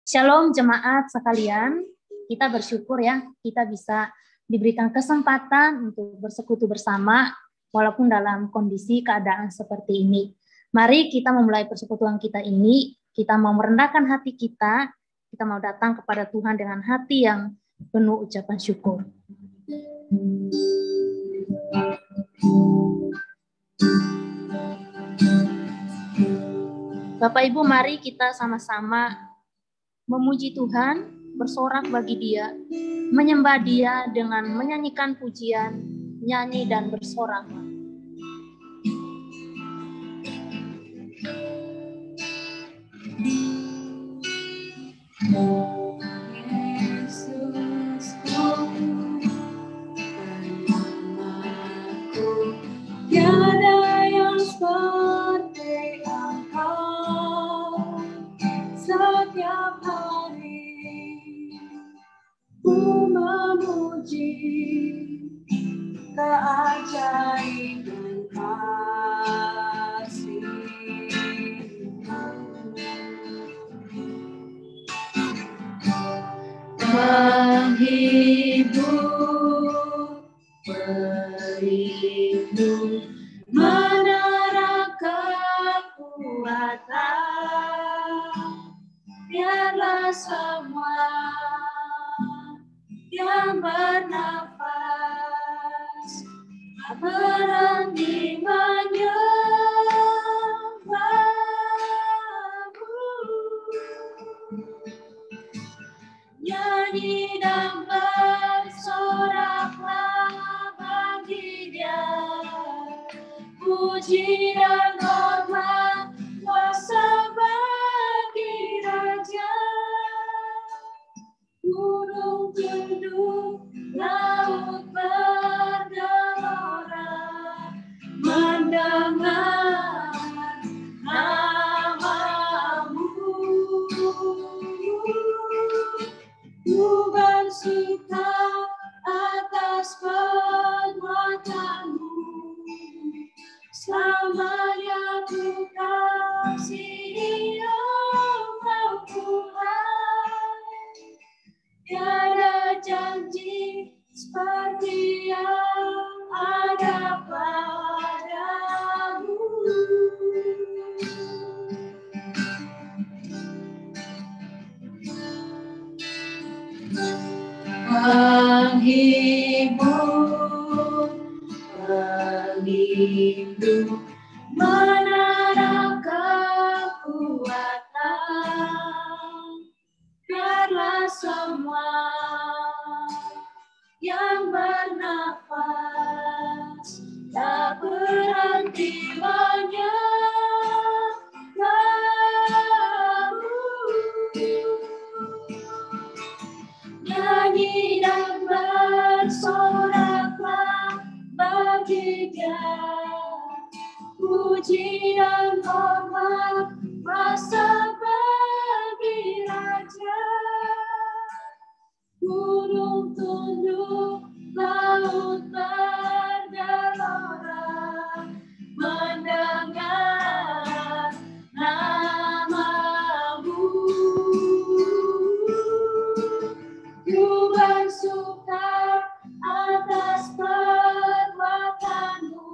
Shalom jemaat sekalian, kita bersyukur ya, kita bisa diberikan kesempatan untuk bersekutu bersama walaupun dalam kondisi keadaan seperti ini. Mari kita memulai persekutuan kita ini, kita mau merendahkan hati kita mau datang kepada Tuhan dengan hati yang penuh ucapan syukur. Bapak Ibu, mari kita sama-sama memuji Tuhan, bersorak bagi Dia, menyembah Dia dengan menyanyikan pujian, nyanyi dan bersorak. Keajaiban kasih, menghibur, pelindung, menara kekuatan, biarlah semua yang bernafas berhenti menyembahmu, nyanyi dan bersoraklah bagi Dia, puji dan hormat kuasa bagi Raja. Gunung tunduk, laut bergelora, mendengar namamu. Ku bersuka atas perbuatanmu, selamanya ku kasihi Engkau Tuhan. Tiada janji seperti yang ada padamu. Menghibur, pelindung, menara kekuatan, biarlah semua yang bernafas tak berhenti menyembahmu, nyanyi dan bersoraklah bagi Dia, puji dan hormat kuasa bagi Raja. Gunung tunduk, laut bergelora, mendengar namamu. Ku bersuka atas perbuatanmu,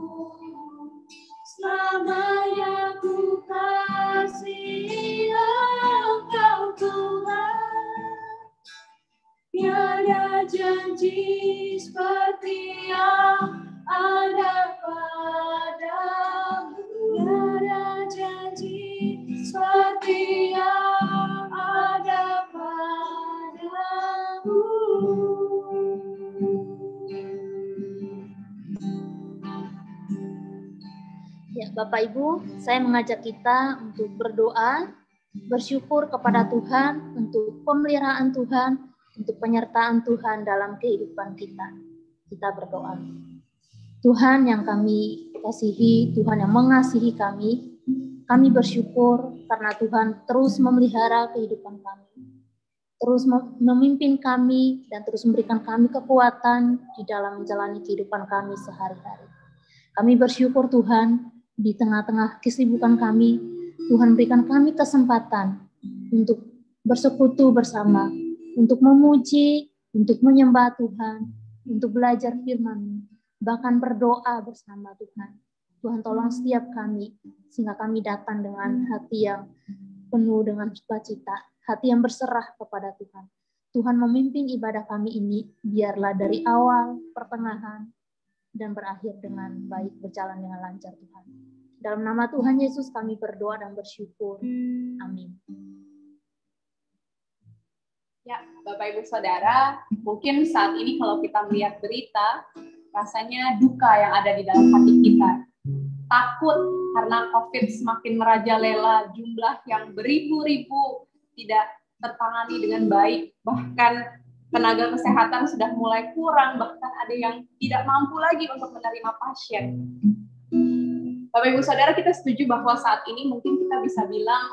selamanya ku kasihi Engkau Tuhan. Tiada janji seperti yang ada padamu, tiada janji seperti yang ada padamu. Ya, Bapak Ibu, saya mengajak kita untuk berdoa, bersyukur kepada Tuhan untuk pemeliharaan Tuhan, untuk penyertaan Tuhan dalam kehidupan kita. Kita berdoa. Tuhan yang kami kasihi, Tuhan yang mengasihi kami bersyukur karena Tuhan terus memelihara kehidupan kami, terus memimpin kami, dan terus memberikan kami kekuatan di dalam menjalani kehidupan kami sehari-hari. Kami bersyukur Tuhan, di tengah-tengah kesibukan kami, Tuhan berikan kami kesempatan untuk bersekutu bersama untuk memuji, untuk menyembah Tuhan, untuk belajar firman-Mu, bahkan berdoa bersama Tuhan. Tuhan tolong setiap kami, sehingga kami datang dengan hati yang penuh dengan sukacita, hati yang berserah kepada Tuhan. Tuhan memimpin ibadah kami ini, biarlah dari awal, pertengahan, dan berakhir dengan baik, berjalan dengan lancar Tuhan. Dalam nama Tuhan Yesus kami berdoa dan bersyukur. Amin. Ya, Bapak Ibu Saudara, mungkin saat ini kalau kita melihat berita, rasanya duka yang ada di dalam hati kita. Takut karena COVID semakin merajalela, jumlah yang beribu-ribu tidak tertangani dengan baik, bahkan tenaga kesehatan sudah mulai kurang, bahkan ada yang tidak mampu lagi untuk menerima pasien. Bapak Ibu Saudara, kita setuju bahwa saat ini mungkin kita bisa bilang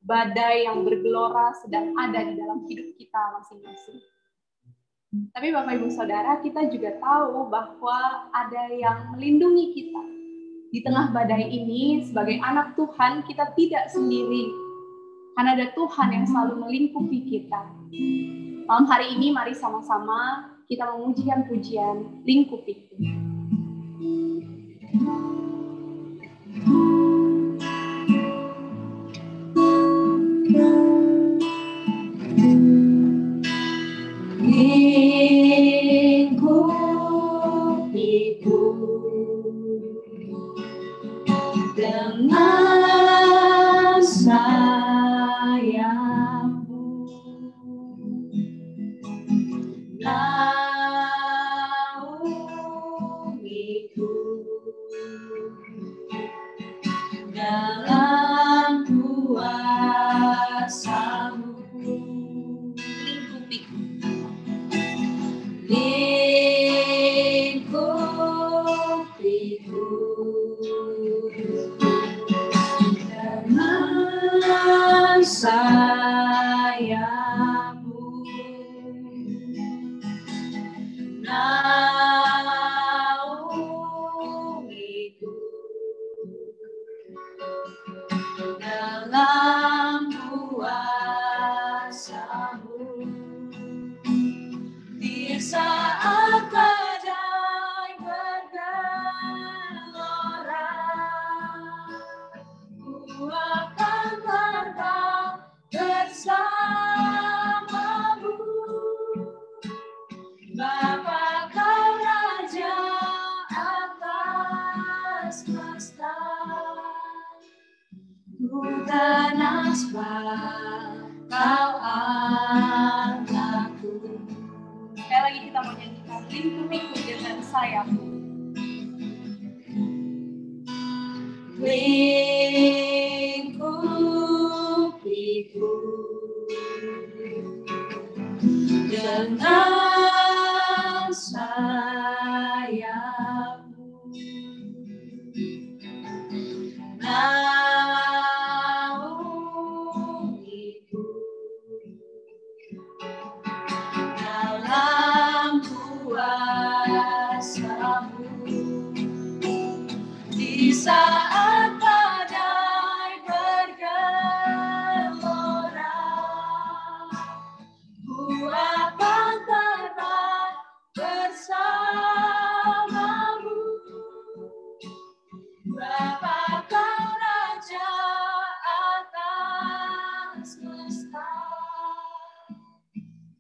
badai yang bergelora sedang ada di dalam hidup kita masing-masing. Tapi Bapak Ibu Saudara, kita juga tahu bahwa ada yang melindungi kita. Di tengah badai ini, sebagai anak Tuhan, kita tidak sendiri. Karena ada Tuhan yang selalu melingkupi kita. Malam hari ini, mari sama-sama kita memujikan pujian Lingkupiku. Dengan sayapmu, naungiku dalam kuasa-Mu. Lingkupiku dengan sayapmu, naungiku dalam kuasa-Mu. Di saat badai bergelora, ku akan terbang bersama-Mu. Bapa, Kau Raja atas semesta, ku tenang sebab Kau Allahku. Sekali lagi kita mau nyanyikan Lingkupiku dengan sayapmu. Lingkupiku dengan sayapmu, naungiku dalam kuasa-Mu. Di saat badai bergelora, ku akan terbang bersama-Mu. Bapa, Kau Raja atas semesta,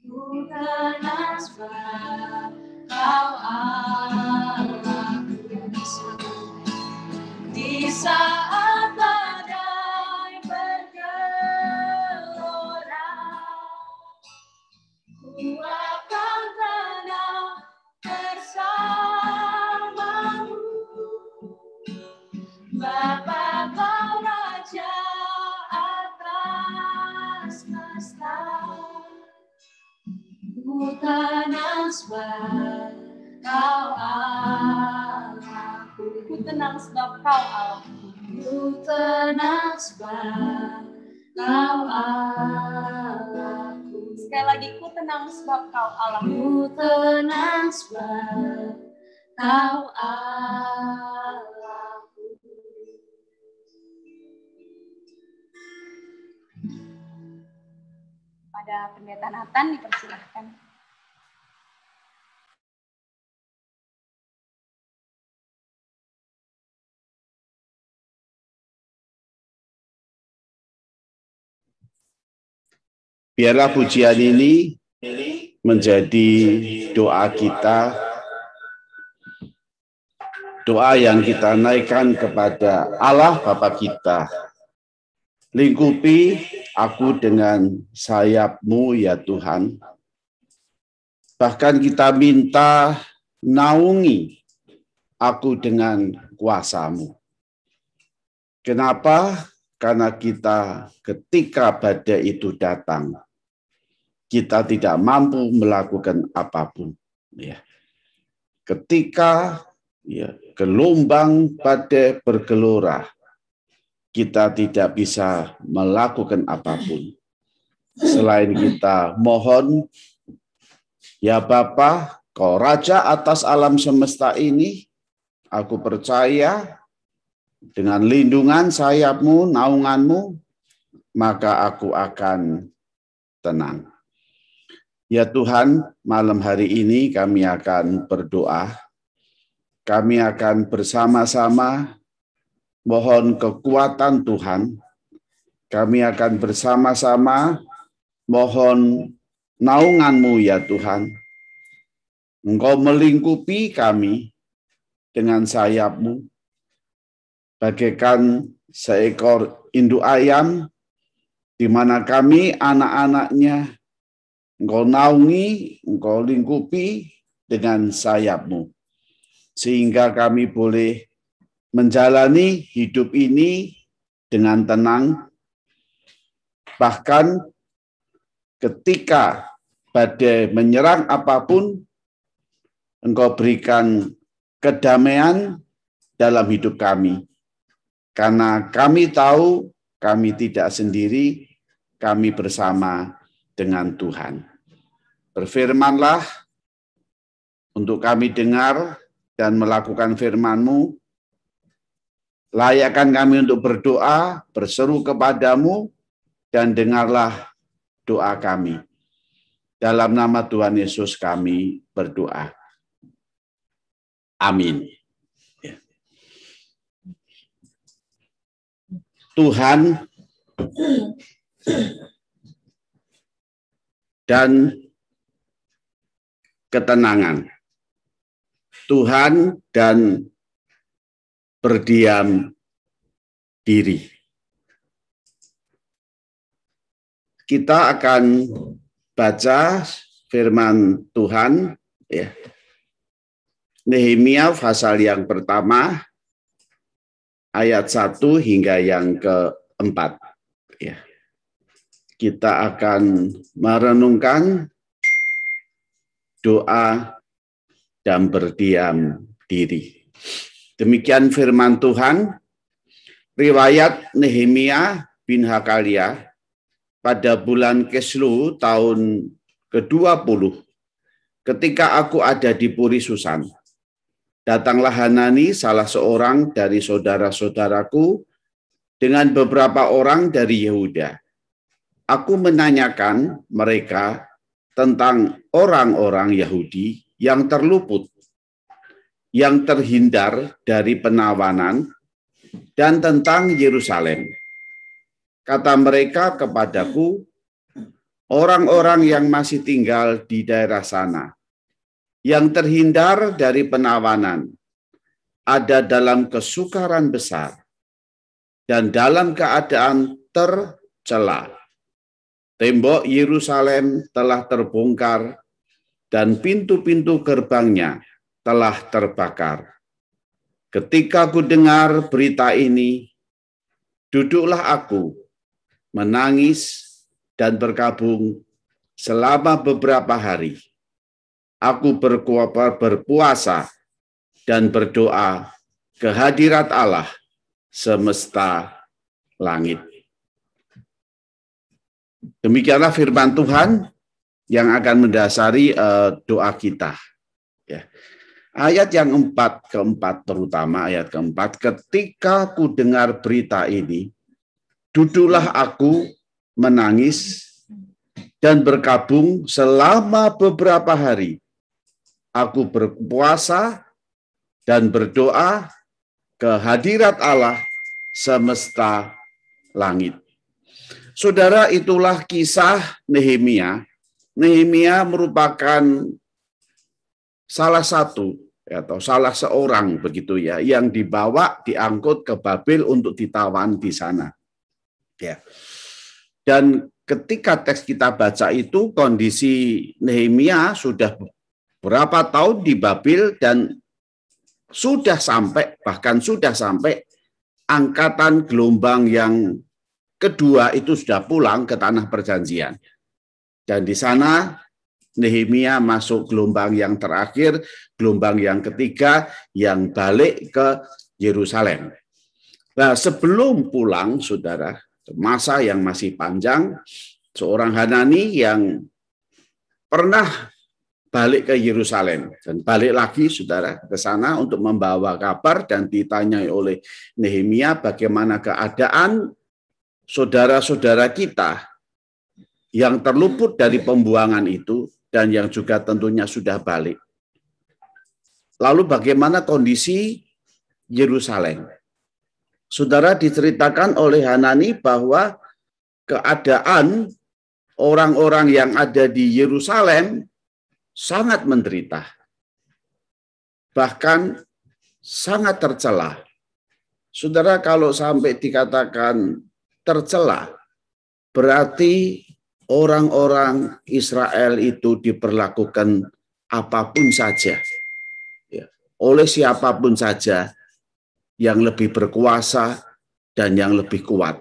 ku tenang sebab Kau Allahku. Di saat badai bergelora, ku akan tenang bersama-Mu. Bapa, Kau Raja atas semesta, ku tenang sebab Kau Allahku. Ku tenang sebab Kau Allahku. Ku tenang sebab Kau Allahku. Sekali lagi, ku tenang sebab Kau Allahku. Ku tenang sebab Kau Allahku. kepada Pendeta Nathan, dipersilahkan. Biarlah pujian ini menjadi doa kita, doa yang kita naikkan kepada Allah Bapa kita. Lingkupi aku dengan sayap-Mu ya Tuhan. Bahkan kita minta naungi aku dengan kuasa-Mu. Kenapa? Karena kita ketika badai itu datang, kita tidak mampu melakukan apapun. Ya. Ketika gelombang badai bergelora, kita tidak bisa melakukan apapun. Selain kita mohon, ya Bapa, Kau Raja atas alam semesta ini, aku percaya dengan lindungan sayap-Mu, naungan-Mu, maka aku akan tenang. Ya Tuhan, malam hari ini kami akan berdoa. Kami akan bersama-sama mohon kekuatan Tuhan. Kami akan bersama-sama mohon naungan-Mu ya Tuhan. Engkau melingkupi kami dengan sayap-Mu, bagaikan seekor induk ayam, di mana kami anak-anaknya, Engkau naungi, Engkau lingkupi dengan sayap-Mu. Sehingga kami boleh menjalani hidup ini dengan tenang. Bahkan ketika badai menyerang apapun, Engkau berikan kedamaian dalam hidup kami. Karena kami tahu kami tidak sendiri, kami bersama dengan Tuhan. Berfirmanlah untuk kami dengar dan melakukan firman-Mu. Layakkan kami untuk berdoa, berseru kepadamu, dan dengarlah doa kami. Dalam nama Tuhan Yesus kami berdoa. Amin. Tuhan dan ketenangan. Tuhan dan berdiam diri. Kita akan baca firman Tuhan, ya. Nehemia pasal yang pertama, ayat 1 hingga yang keempat. Ya. Kita akan merenungkan doa dan berdiam diri. Demikian firman Tuhan, riwayat Nehemia bin Hakalia pada bulan Keslu tahun ke-20, ketika aku ada di Puri Susan. Datanglah Hanani, salah seorang dari saudara-saudaraku, dengan beberapa orang dari Yehuda. Aku menanyakan mereka tentang orang-orang Yahudi yang terluput, yang terhindar dari penawanan, dan tentang Yerusalem. Kata mereka kepadaku, orang-orang yang masih tinggal di daerah sana, yang terhindar dari penawanan, ada dalam kesukaran besar dan dalam keadaan tercela. Tembok Yerusalem telah terbongkar dan pintu-pintu gerbangnya telah terbakar. Ketika aku dengar berita ini, duduklah aku menangis dan berkabung selama beberapa hari. Aku berpuasa dan berdoa ke hadirat Allah semesta langit. Demikianlah firman Tuhan yang akan mendasari doa kita. Ya. Ayat yang keempat terutama ayat keempat, ketika ku dengar berita ini, duduklah aku menangis dan berkabung selama beberapa hari. Aku berpuasa dan berdoa ke hadirat Allah semesta langit. Saudara, itulah kisah Nehemia. Nehemia merupakan salah satu atau salah seorang begitu ya yang diangkut ke Babel untuk ditawan di sana. Ya. Dan ketika teks kita baca itu, kondisi Nehemia sudah berapa tahun di Babel dan bahkan sudah sampai angkatan gelombang yang kedua itu sudah pulang ke tanah perjanjian. Dan di sana Nehemia masuk gelombang yang terakhir, gelombang yang ketiga yang balik ke Yerusalem. Nah, sebelum pulang, saudara, masa yang masih panjang, seorang Hanani yang pernah balik ke Yerusalem dan balik lagi, saudara, ke sana untuk membawa kabar dan ditanyai oleh Nehemia bagaimana keadaan saudara-saudara kita yang terluput dari pembuangan itu dan yang juga tentunya sudah balik. Lalu bagaimana kondisi Yerusalem? Saudara, diceritakan oleh Hanani bahwa keadaan orang-orang yang ada di Yerusalem sangat menderita. Bahkan sangat tercela. Saudara, kalau sampai dikatakan tercela, berarti orang-orang Israel itu diperlakukan apapun saja, ya, oleh siapapun saja yang lebih berkuasa dan yang lebih kuat,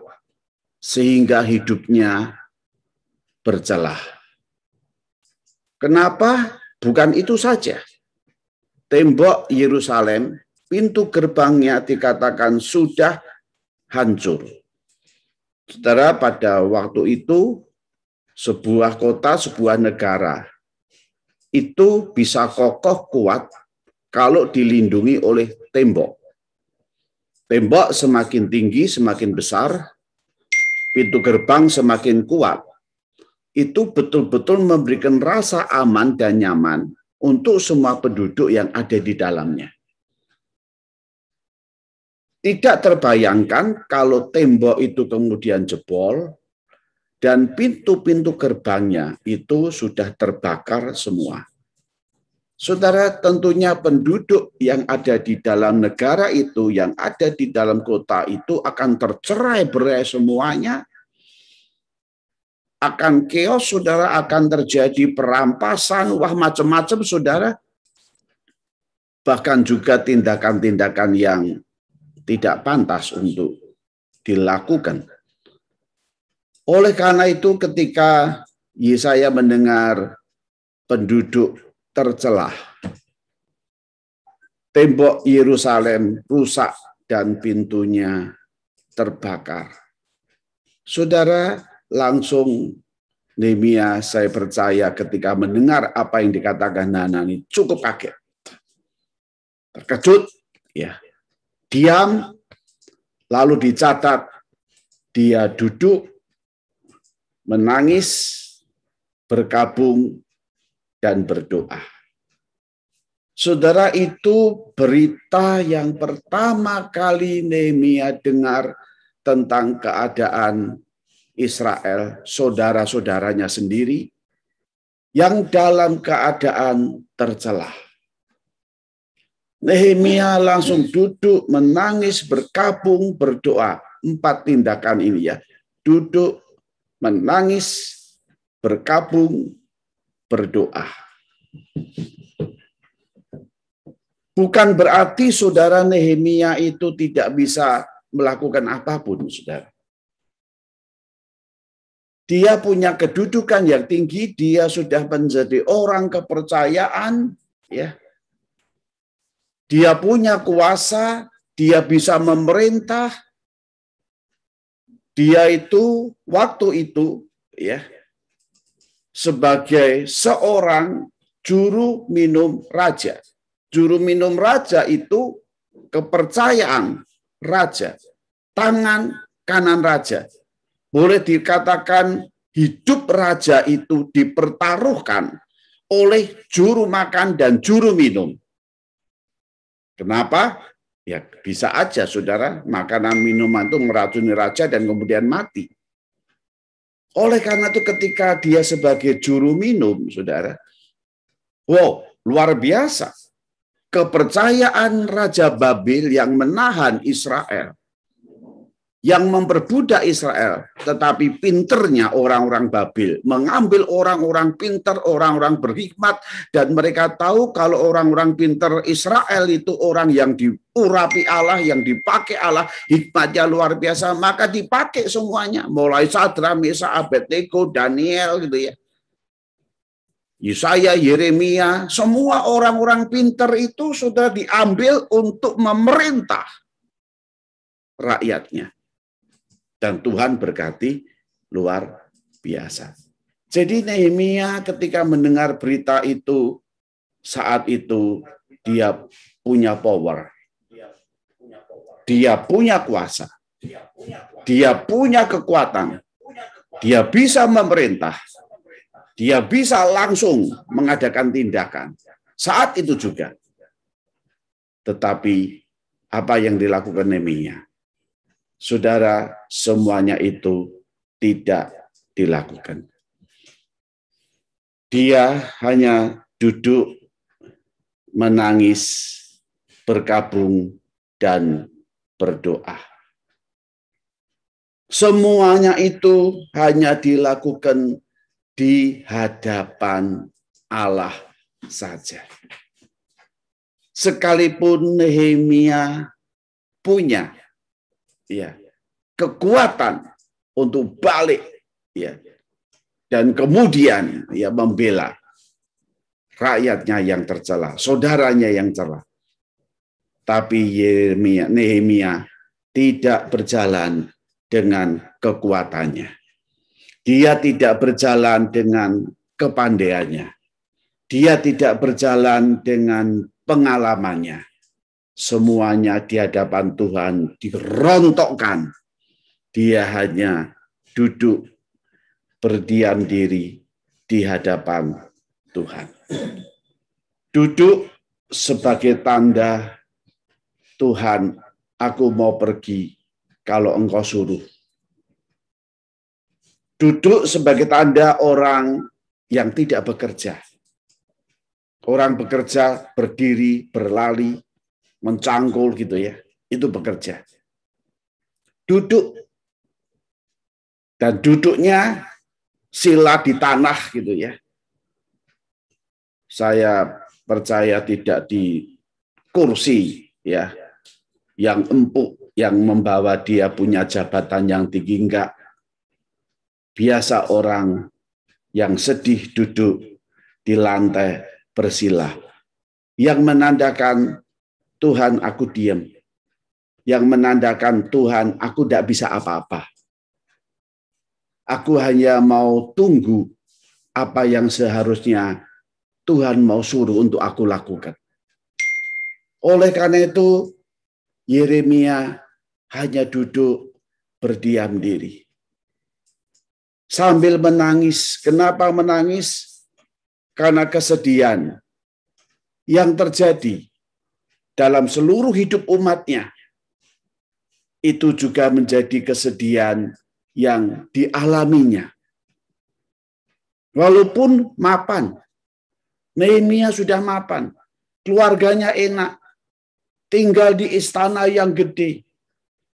sehingga hidupnya bercelah. Kenapa? Bukan itu saja. Tembok Yerusalem, pintu gerbangnya dikatakan sudah hancur. Saudara, pada waktu itu sebuah kota, sebuah negara itu bisa kokoh kuat kalau dilindungi oleh tembok. Tembok semakin tinggi, semakin besar, pintu gerbang semakin kuat. Itu betul-betul memberikan rasa aman dan nyaman untuk semua penduduk yang ada di dalamnya. Tidak terbayangkan kalau tembok itu kemudian jebol dan pintu-pintu gerbangnya itu sudah terbakar semua. Saudara, tentunya penduduk yang ada di dalam negara itu, yang ada di dalam kota itu akan tercerai-berai semuanya. Akan keos, saudara, akan terjadi perampasan, wah macam-macam, saudara. Bahkan juga tindakan-tindakan yang tidak pantas untuk dilakukan. Oleh karena itu, ketika Yesaya mendengar penduduk tercelah, tembok Yerusalem rusak dan pintunya terbakar, saudara, langsung Nehemia, saya percaya ketika mendengar apa yang dikatakan Hanani, cukup kaget, terkejut, ya, diam, lalu dicatat dia duduk, menangis, berkabung, dan berdoa. Saudara, itu berita yang pertama kali Nehemia dengar tentang keadaan Israel, saudara-saudaranya sendiri, yang dalam keadaan tercelah. Nehemia langsung duduk, menangis, berkabung, berdoa. 4 tindakan ini ya. Duduk, menangis, berkabung, berdoa. Bukan berarti saudara Nehemia itu tidak bisa melakukan apapun, saudara. Dia punya kedudukan yang tinggi, dia sudah menjadi orang kepercayaan, ya. Dia punya kuasa, dia bisa memerintah. Dia itu waktu itu, ya, sebagai seorang juru minum raja. Juru minum raja itu kepercayaan raja, tangan kanan raja. Boleh dikatakan hidup raja itu dipertaruhkan oleh juru makan dan juru minum. Kenapa? Ya bisa aja saudara, makanan minuman itu meracuni raja dan kemudian mati. Oleh karena itu ketika dia sebagai juru minum, saudara, wow, luar biasa. Kepercayaan Raja Babel yang menahan Israel, yang memperbudak Israel, tetapi pinternya orang-orang Babel mengambil orang-orang pinter, orang-orang berhikmat, dan mereka tahu kalau orang-orang pinter Israel itu orang yang diurapi Allah, yang dipakai Allah, hikmatnya luar biasa, maka dipakai semuanya, mulai Sadra, Mesah, Abednego, Daniel gitu ya. Yesaya, Yeremia, semua orang-orang pinter itu sudah diambil untuk memerintah rakyatnya. Dan Tuhan berkati luar biasa. Jadi Nehemia ketika mendengar berita itu, saat itu dia punya power. Dia punya kuasa. Dia punya kekuatan. Dia bisa memerintah. Dia bisa langsung mengadakan tindakan. Saat itu juga. Tetapi apa yang dilakukan Nehemia? Saudara, semuanya itu tidak dilakukan. Dia hanya duduk, menangis, berkabung, dan berdoa. Semuanya itu hanya dilakukan di hadapan Allah saja. Sekalipun Nehemia punya kekuatan untuk balik dan kemudian membela rakyatnya yang tercela, saudaranya yang celah. Tapi Nehemia tidak berjalan dengan kekuatannya. Dia tidak berjalan dengan kepandaiannya. Dia tidak berjalan dengan pengalamannya. Semuanya di hadapan Tuhan dirontokkan. Dia hanya duduk berdiam diri di hadapan Tuhan. Duduk sebagai tanda, Tuhan, aku mau pergi kalau Engkau suruh. Duduk sebagai tanda orang yang tidak bekerja. Orang bekerja berdiri, berlari, mencangkul gitu ya, itu bekerja. Duduk. Dan duduknya sila di tanah gitu ya. Saya percaya tidak di kursi ya, yang empuk, yang membawa dia punya jabatan yang tinggi, enggak. Biasa orang yang sedih duduk di lantai bersila. Yang menandakan Tuhan aku diam. Yang menandakan Tuhan aku tidak bisa apa-apa. Aku hanya mau tunggu apa yang seharusnya Tuhan mau suruh untuk aku lakukan. Oleh karena itu, Yeremia hanya duduk berdiam diri. Sambil menangis. Kenapa menangis? Karena kesedihan yang terjadi dalam seluruh hidup umatnya, itu juga menjadi kesedihan yang dialaminya. Walaupun mapan, Nehemia sudah mapan, keluarganya enak, tinggal di istana yang gede,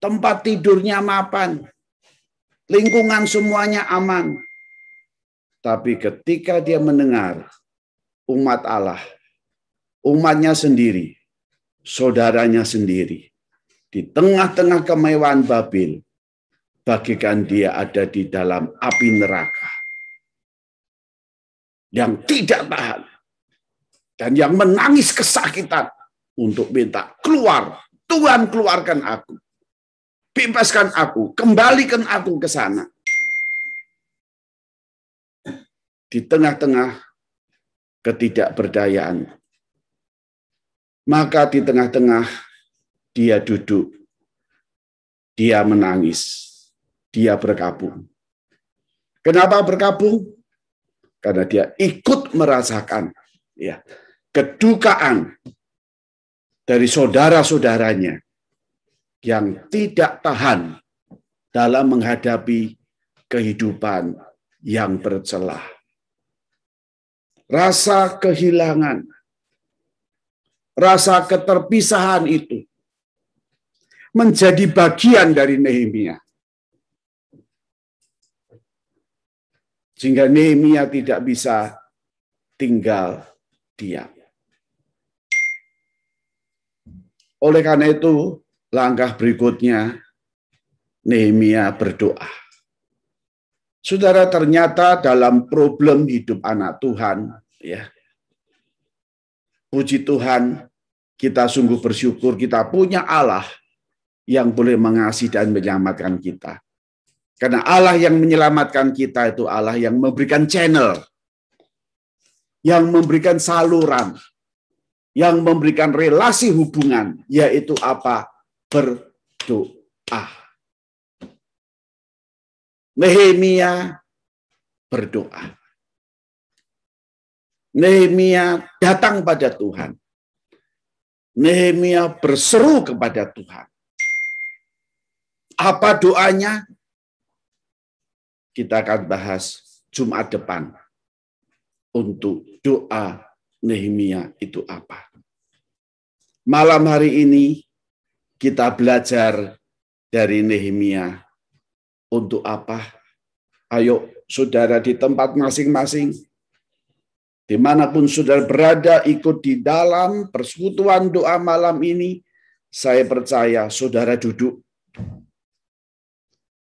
tempat tidurnya mapan, lingkungan semuanya aman. Tapi ketika dia mendengar umat Allah, umatnya sendiri, saudaranya sendiri, di tengah-tengah kemewahan Babel, bagikan dia ada di dalam api neraka yang tidak tahan dan yang menangis kesakitan untuk minta keluar. Tuhan, keluarkan aku, bebaskan aku, kembalikan aku ke sana. Di tengah-tengah ketidakberdayaan, maka di tengah-tengah dia duduk, dia menangis, dia berkabung. Kenapa berkabung? Karena dia ikut merasakan ya kedukaan dari saudara-saudaranya yang tidak tahan dalam menghadapi kehidupan yang bercelah. Rasa kehilangan, rasa keterpisahan itu menjadi bagian dari Nehemia. Sehingga Nehemia tidak bisa tinggal diam. Oleh karena itu, langkah berikutnya, Nehemia berdoa. Saudara, ternyata dalam problem hidup anak Tuhan, ya, puji Tuhan, kita sungguh bersyukur kita punya Allah yang boleh mengasihi dan menyelamatkan kita. Karena Allah yang menyelamatkan kita itu Allah yang memberikan channel, yang memberikan saluran, yang memberikan relasi hubungan, yaitu apa? Berdoa. Nehemia berdoa. Nehemia datang pada Tuhan. Nehemia berseru kepada Tuhan. Apa doanya? Kita akan bahas Jumat depan untuk doa Nehemia itu apa. Malam hari ini kita belajar dari Nehemia untuk apa? Ayo saudara di tempat masing-masing, dimanapun saudara berada, ikut di dalam persekutuan doa malam ini. Saya percaya saudara duduk.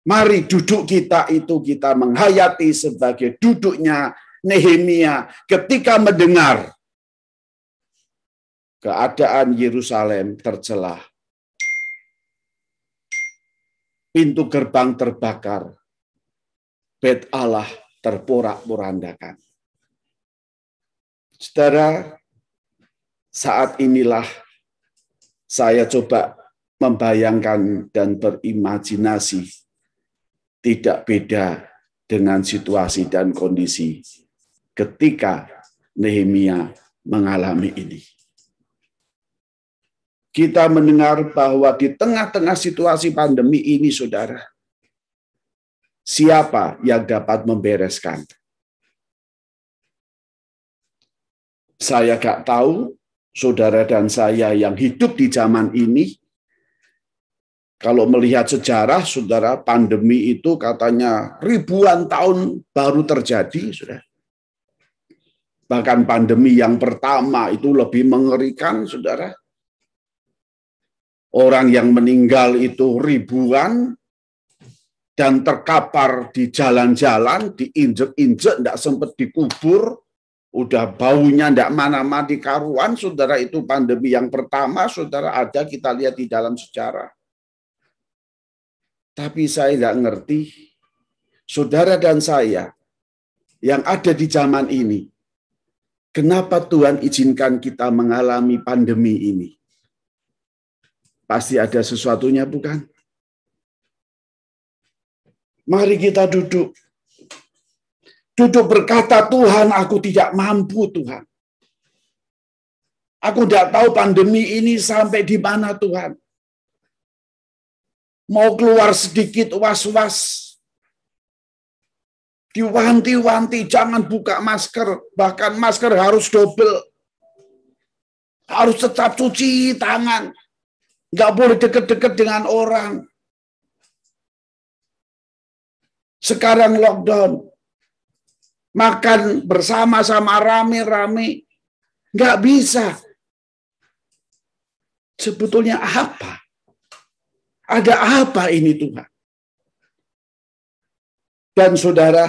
Mari duduk kita itu kita menghayati sebagai duduknya Nehemia ketika mendengar keadaan Yerusalem tercelah. Pintu gerbang terbakar. Bait Allah terporak-porandakan. Saudara, saat inilah saya coba membayangkan dan berimajinasi tidak beda dengan situasi dan kondisi ketika Nehemia mengalami ini. Kita mendengar bahwa di tengah-tengah situasi pandemi ini, saudara, siapa yang dapat membereskan? Saya gak tahu, saudara dan saya yang hidup di zaman ini, kalau melihat sejarah, saudara, pandemi itu katanya ribuan tahun baru terjadi, saudara. Bahkan pandemi yang pertama itu lebih mengerikan, saudara. Orang yang meninggal itu ribuan dan terkapar di jalan-jalan, diinjek-injek, tidak sempat dikubur, udah baunya tidak mana-mana di karuan, saudara. Itu pandemi yang pertama, saudara, ada kita lihat di dalam sejarah. Tapi saya tidak ngerti, saudara dan saya yang ada di zaman ini, kenapa Tuhan izinkan kita mengalami pandemi ini? Pasti ada sesuatunya, bukan? Mari kita duduk. Duduk berkata, Tuhan, aku tidak mampu, Tuhan. Aku tidak tahu pandemi ini sampai di mana, Tuhan. Mau keluar sedikit was-was. Diwanti-wanti, jangan buka masker. Bahkan masker harus double. Harus tetap cuci tangan. Nggak boleh deket-deket dengan orang. Sekarang lockdown. Makan bersama-sama rame-rame. Nggak bisa. Sebetulnya apa? Ada apa ini, Tuhan? Dan saudara,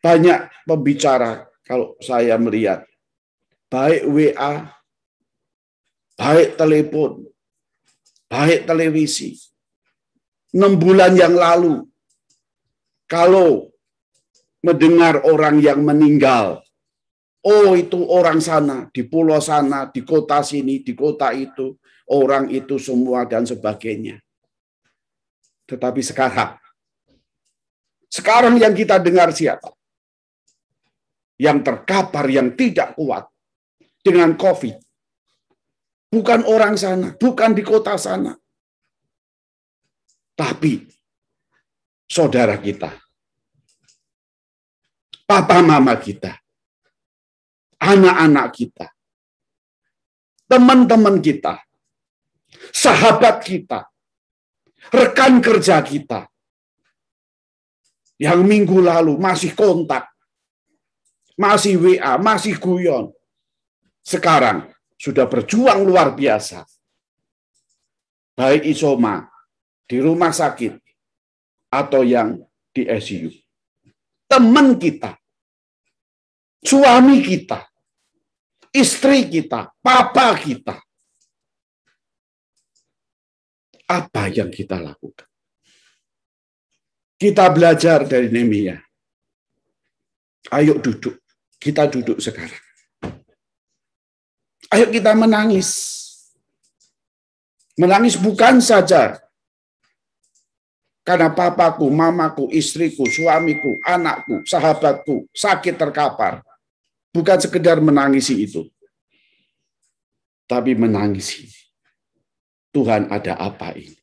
banyak pembicara kalau saya melihat. Baik WA, baik telepon, baik televisi. 6 bulan yang lalu, kalau mendengar orang yang meninggal, oh itu orang sana, di pulau sana, di kota sini, di kota itu, orang itu semua dan sebagainya. Tetapi Sekarang yang kita dengar siapa? Yang terkapar, yang tidak kuat dengan COVID. Bukan orang sana, bukan di kota sana. Tapi saudara kita, papa mama kita, anak-anak kita, teman-teman kita, sahabat kita, rekan kerja kita, yang minggu lalu masih kontak, masih WA, masih guyon, sekarang sudah berjuang luar biasa. Baik isoma, di rumah sakit, atau yang di ICU. Teman kita, suami kita, istri kita, papa kita. Apa yang kita lakukan? Kita belajar dari Nehemia. Ayo duduk. Kita duduk sekarang. Ayo kita menangis. Menangis bukan saja karena papaku, mamaku, istriku, suamiku, anakku, sahabatku sakit terkapar. Bukan sekedar menangisi itu. Tapi menangisi. Tuhan, ada apa ini?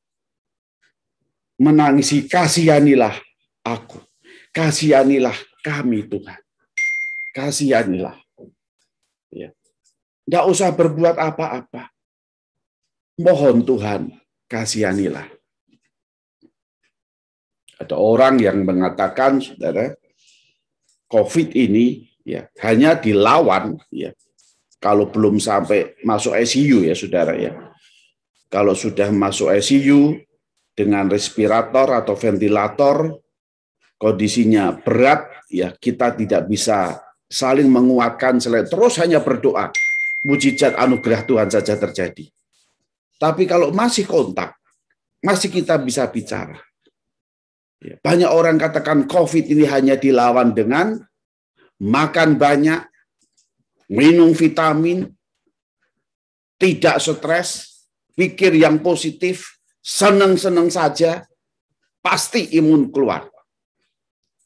Menangisi, kasihanilah aku. Kasihanilah kami, Tuhan. Kasihanilah. Ya. Nggak usah berbuat apa-apa. Mohon Tuhan, kasihanilah. Ada orang yang mengatakan, saudara, COVID ini ya hanya dilawan ya kalau belum sampai masuk ICU ya, saudara ya. Kalau sudah masuk ICU dengan respirator atau ventilator, kondisinya berat, ya kita tidak bisa saling menguatkan selain terus hanya berdoa. Mujizat anugerah Tuhan saja terjadi. Tapi kalau masih kontak, masih kita bisa bicara. Banyak orang katakan COVID ini hanya dilawan dengan makan banyak, minum vitamin, tidak stres, pikir yang positif, senang-senang saja, pasti imun keluar.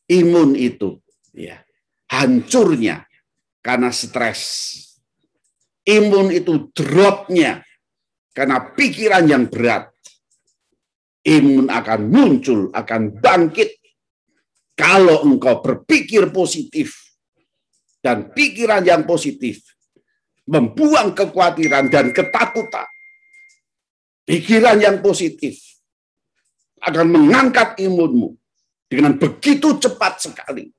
Imun itu ya hancurnya karena stres. Imun itu dropnya karena pikiran yang berat. Imun akan muncul, akan bangkit kalau engkau berpikir positif. Dan pikiran yang positif membuang kekhawatiran dan ketakutan. Pikiran yang positif akan mengangkat imunmu dengan begitu cepat sekali.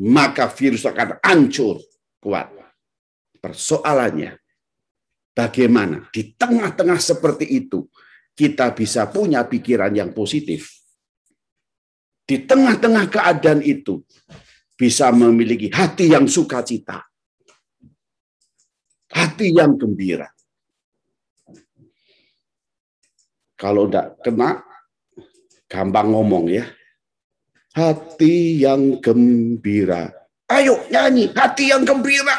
Maka virus akan hancur kuat. Persoalannya, bagaimana di tengah-tengah seperti itu kita bisa punya pikiran yang positif. Di tengah-tengah keadaan itu bisa memiliki hati yang sukacita. Hati yang gembira. Kalau tidak kena, gampang ngomong ya. Hati yang gembira. Ayo nyanyi, hati yang gembira.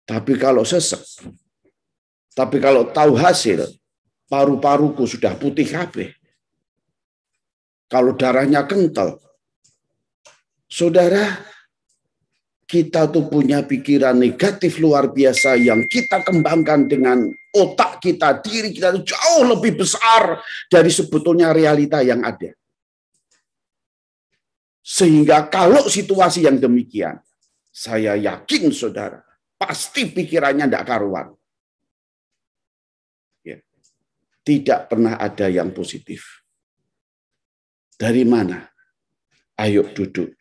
Tapi kalau sesek, tapi kalau tahu hasil, paru-paruku sudah putih kabeh. Kalau darahnya kental, saudara, kita tuh punya pikiran negatif luar biasa yang kita kembangkan dengan otak kita, diri kita jauh lebih besar dari sebetulnya realita yang ada. Sehingga kalau situasi yang demikian, saya yakin saudara, pasti pikirannya tidak karuan. Ya. Tidak pernah ada yang positif. Dari mana? Ayo duduk.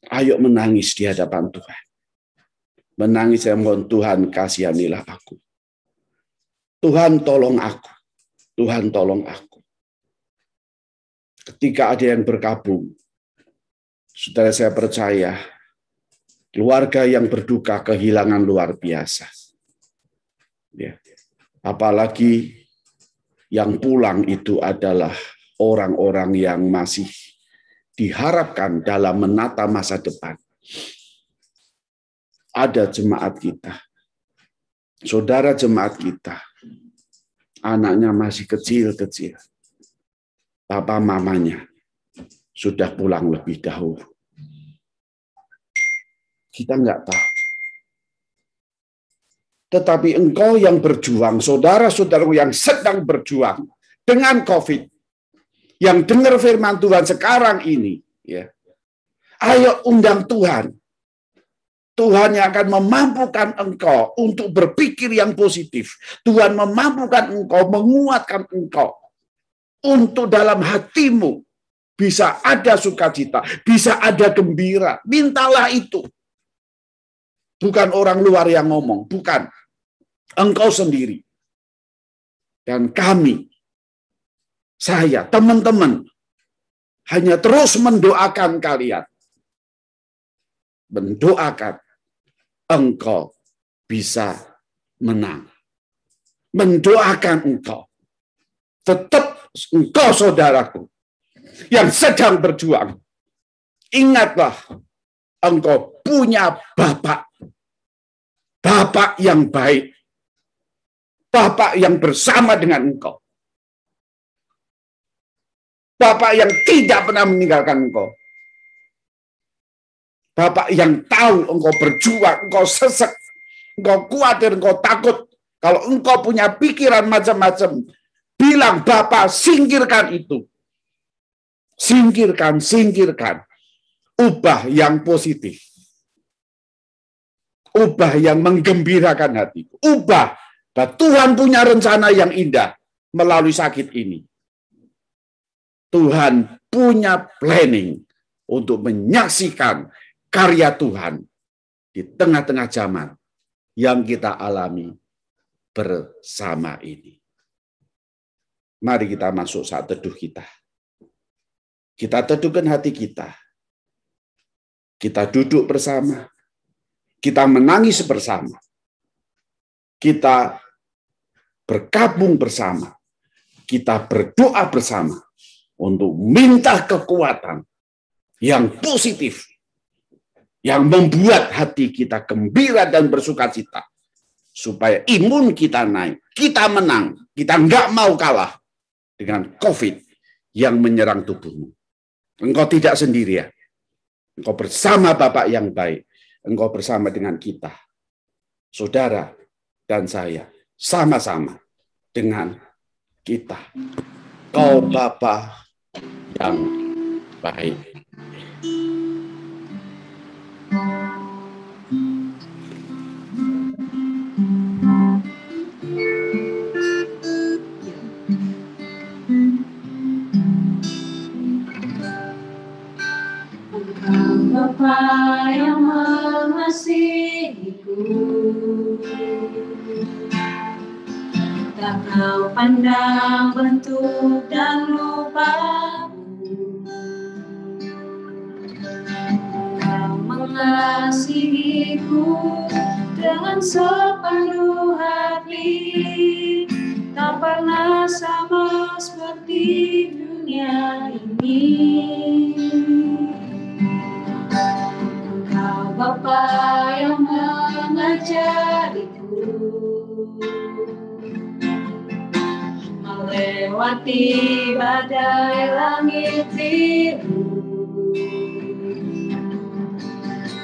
Ayo menangis di hadapan Tuhan. Menangis yang mohon Tuhan kasihanilah aku. Tuhan tolong aku. Tuhan tolong aku. Ketika ada yang berkabung, saudara saya percaya, keluarga yang berduka kehilangan luar biasa. Ya. Apalagi yang pulang itu adalah orang-orang yang masih diharapkan dalam menata masa depan. Ada jemaat kita, saudara jemaat kita, anaknya masih kecil-kecil. papa mamanya sudah pulang lebih dahulu. Kita nggak tahu. Tetapi engkau yang berjuang, saudara-saudaraku yang sedang berjuang dengan COVID, yang dengar firman Tuhan sekarang ini, ya, ayo undang Tuhan. Tuhan yang akan memampukan engkau untuk berpikir yang positif. Tuhan memampukan engkau, menguatkan engkau untuk dalam hatimu bisa ada sukacita, bisa ada gembira. Mintalah itu. Bukan orang luar yang ngomong, bukan. Engkau sendiri. Dan kami, saya, teman-teman, hanya terus mendoakan kalian. Mendoakan engkau bisa menang. Mendoakan engkau. Tetap engkau saudaraku yang sedang berjuang. Ingatlah, engkau punya Bapak. Bapak yang baik. Bapak yang bersama dengan engkau. Bapak yang tidak pernah meninggalkan engkau. Bapak yang tahu engkau berjuang, engkau sesek, engkau khawatir, engkau takut. Kalau engkau punya pikiran macam-macam, bilang, Bapak, singkirkan itu. Singkirkan, singkirkan. Ubah yang positif. Ubah yang menggembirakan hatiku. Ubah. Bahwa Tuhan punya rencana yang indah melalui sakit ini. Tuhan punya planning untuk menyaksikan karya Tuhan di tengah-tengah zaman yang kita alami bersama ini. Mari kita masuk saat teduh kita. Kita teduhkan hati kita. Kita duduk bersama. Kita menangis bersama. Kita bergabung bersama. Kita berdoa bersama untuk minta kekuatan yang positif, yang membuat hati kita gembira dan bersukacita, supaya imun kita naik, kita menang, kita nggak mau kalah dengan COVID yang menyerang tubuhmu. Engkau tidak sendirian. Engkau bersama Bapak yang baik. Engkau bersama dengan kita. Saudara dan saya sama-sama dengan kita. Kau Bapa yang baik. Bapa yang mengasihiku, tak kau pandang bentuk dan rupamu. Kau mengasihiku dengan sepenuh hati, tak pernah sama seperti dunia ini. Engkau Bapa yang mengajariku melewati badai langit biru.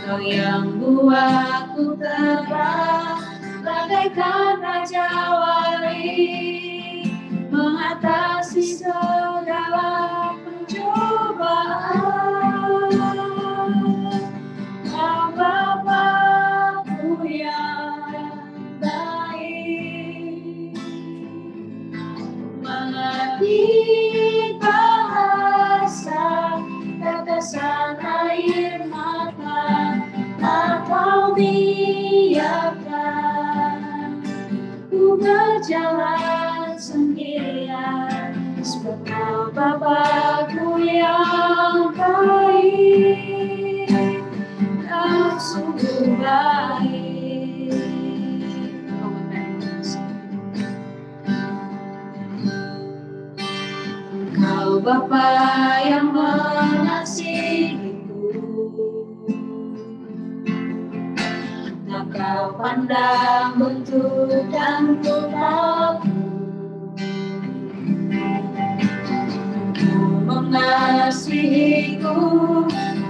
Kau yang buatku terbang bagaikan raja wali, mengatasi segala pencobaan. Kau Bapakku yang baik, mengerti bahasa tetesan air mata, tak kau biarkan ku berjalan sendirian, sebab kau Bapakku yang baik, kau sungguh baik. Kau Bapa yang mengasihiku, tak kau pandang bentuk dan rupaku. Kau mengasihiku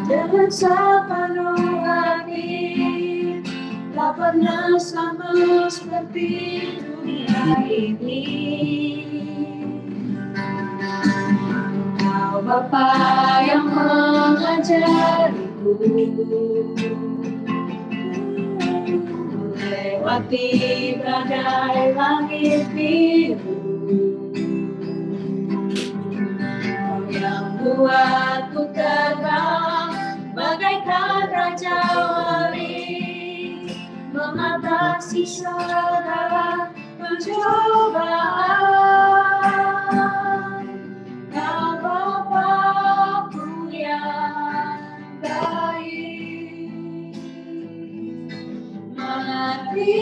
dengan sepenuh hati, tak pernah sama seperti dunia ini. Kau Bapa yang mengajariku melewati badai langit biru, Kau yang buatku terbang bagaikan raja wali, mengatasi segala pencobaan. Kau Bapa-Ku yang baik, mengerti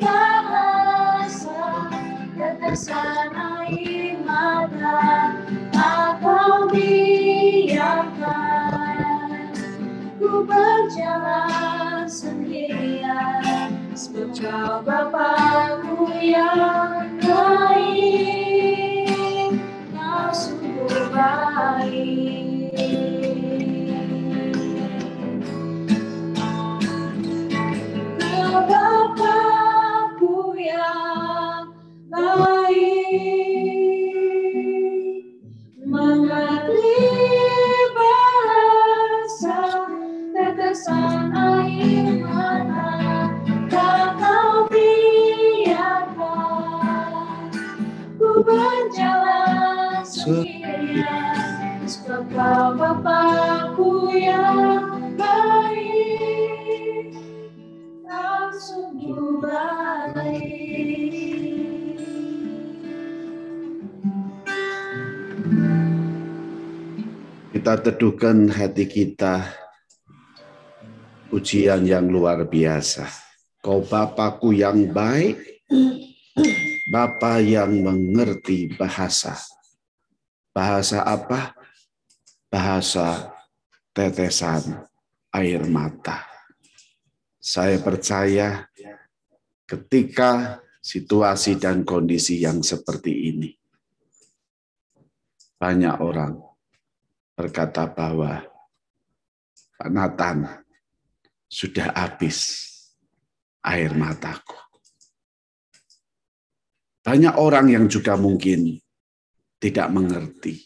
bahasa tetesan air mata, tak Kau biarkan ku berjalan sendirian, sebab Kau Bapa-Ku yang baik, Kau sungguh baik. Kau Bapa-Ku yang baik, mengerti bahasa tetesan air mata, tak Kau biarkan ku berjalan sendirian, sebab Kau Bapa-Ku yang baik, Kau sungguh baik. Kita teduhkan hati kita, pujian yang luar biasa. Kau Bapa-Ku yang baik, Bapa yang mengerti bahasa. Bahasa apa? Bahasa tetesan air mata. Saya percaya ketika situasi dan kondisi yang seperti ini, banyak orang berkata bahwa Pak Nathan, sudah habis air mataku. Banyak orang yang juga mungkin tidak mengerti.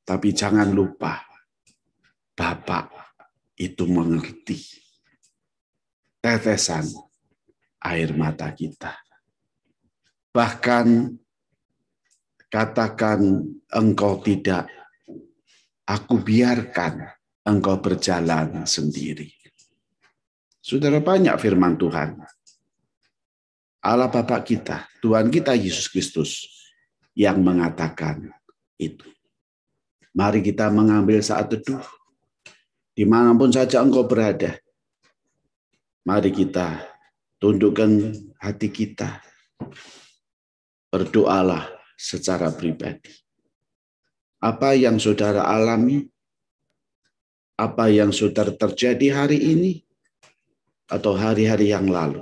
Tapi jangan lupa, Bapak itu mengerti tetesan air mata kita. Bahkan katakan engkau tidak, aku biarkan engkau berjalan sendiri. Saudara, banyak firman Tuhan. Allah Bapa kita, Tuhan kita Yesus Kristus yang mengatakan itu. Mari kita mengambil saat teduh, dimanapun saja engkau berada. Mari kita tundukkan hati kita, berdoalah secara pribadi. Apa yang saudara alami, apa yang saudara terjadi hari ini, atau hari-hari yang lalu.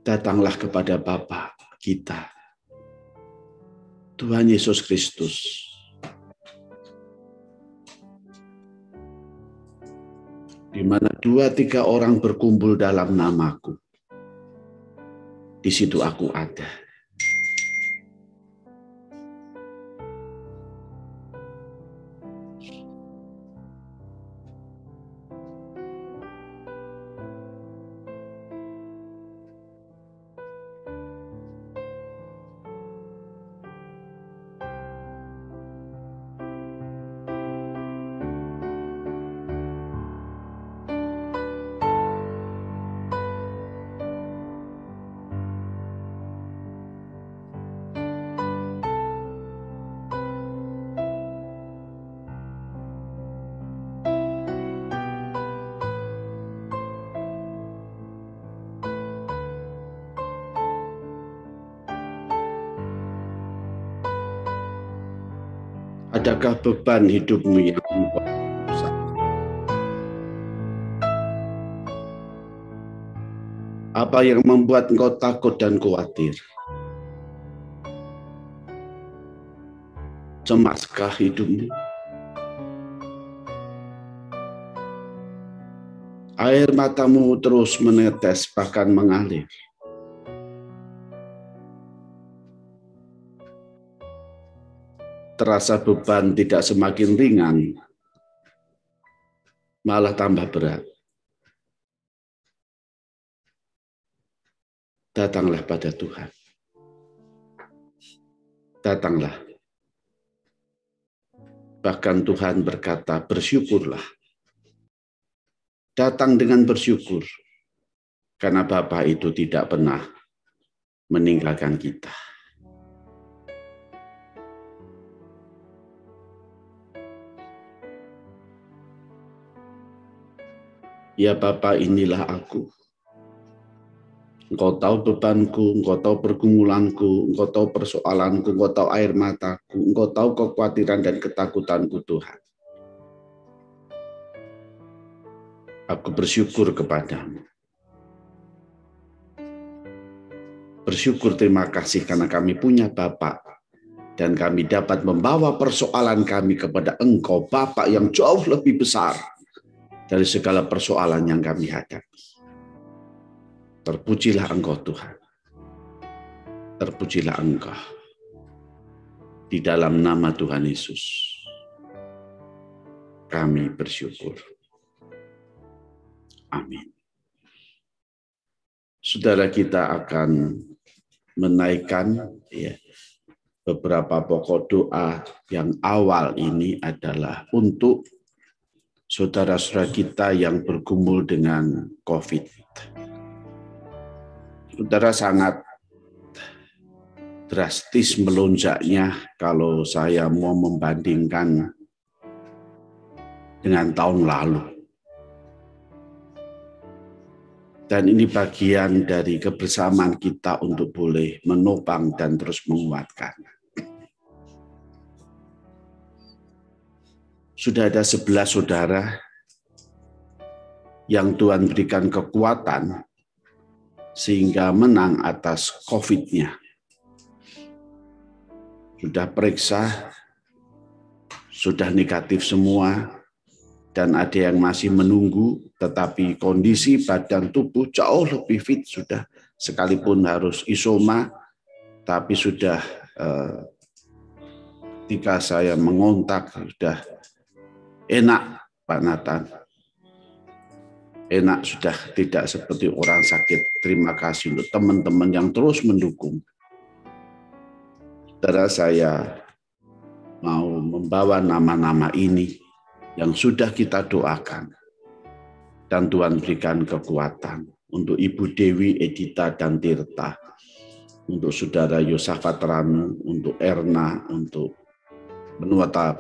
Datanglah kepada Bapa kita, Tuhan Yesus Kristus. Di mana 2-3 orang berkumpul dalam namaku, di situ aku ada. Adakah beban hidupmu yang engkau Apa yang membuat engkau takut dan khawatir? Cemaskah hidupmu? Air matamu terus menetes bahkan mengalir. Terasa beban tidak semakin ringan, malah tambah berat. Datanglah pada Tuhan. Datanglah. Bahkan Tuhan berkata, bersyukurlah. Datang dengan bersyukur, karena Bapa itu tidak pernah meninggalkan kita. Ya Bapa, inilah aku. Engkau tahu bebanku, engkau tahu pergumulanku, engkau tahu persoalanku, engkau tahu air mataku, engkau tahu kekhawatiran dan ketakutanku Tuhan. Aku bersyukur kepadamu. Bersyukur, terima kasih karena kami punya Bapa dan kami dapat membawa persoalan kami kepada Engkau, Bapa yang jauh lebih besar dari segala persoalan yang kami hadapi. Terpujilah Engkau Tuhan. Terpujilah Engkau. Di dalam nama Tuhan Yesus, kami bersyukur. Amin. Saudara, kita akan menaikkan beberapa pokok doa. Yang awal ini adalah untuk saudara-saudara kita yang bergumul dengan COVID. Saudara, sangat drastis melonjaknya kalau saya mau membandingkan dengan tahun lalu. Dan ini bagian dari kebersamaan kita untuk boleh menopang dan terus menguatkan. Sudah ada 11 saudara yang Tuhan berikan kekuatan sehingga menang atas COVID-nya. Sudah periksa, sudah negatif semua, dan ada yang masih menunggu, tetapi kondisi badan tubuh jauh lebih fit sudah, sekalipun harus isoma, tapi sudah ketika saya mengontak, sudah enak Pak Nathan. Enak, sudah tidak seperti orang sakit. Terima kasih untuk teman-teman yang terus mendukung. Saudara, saya mau membawa nama-nama ini yang sudah kita doakan. Dan Tuhan berikan kekuatan untuk Ibu Dewi, Edita, dan Tirta. Untuk Saudara Yosafat Ranu, untuk Erna, untuk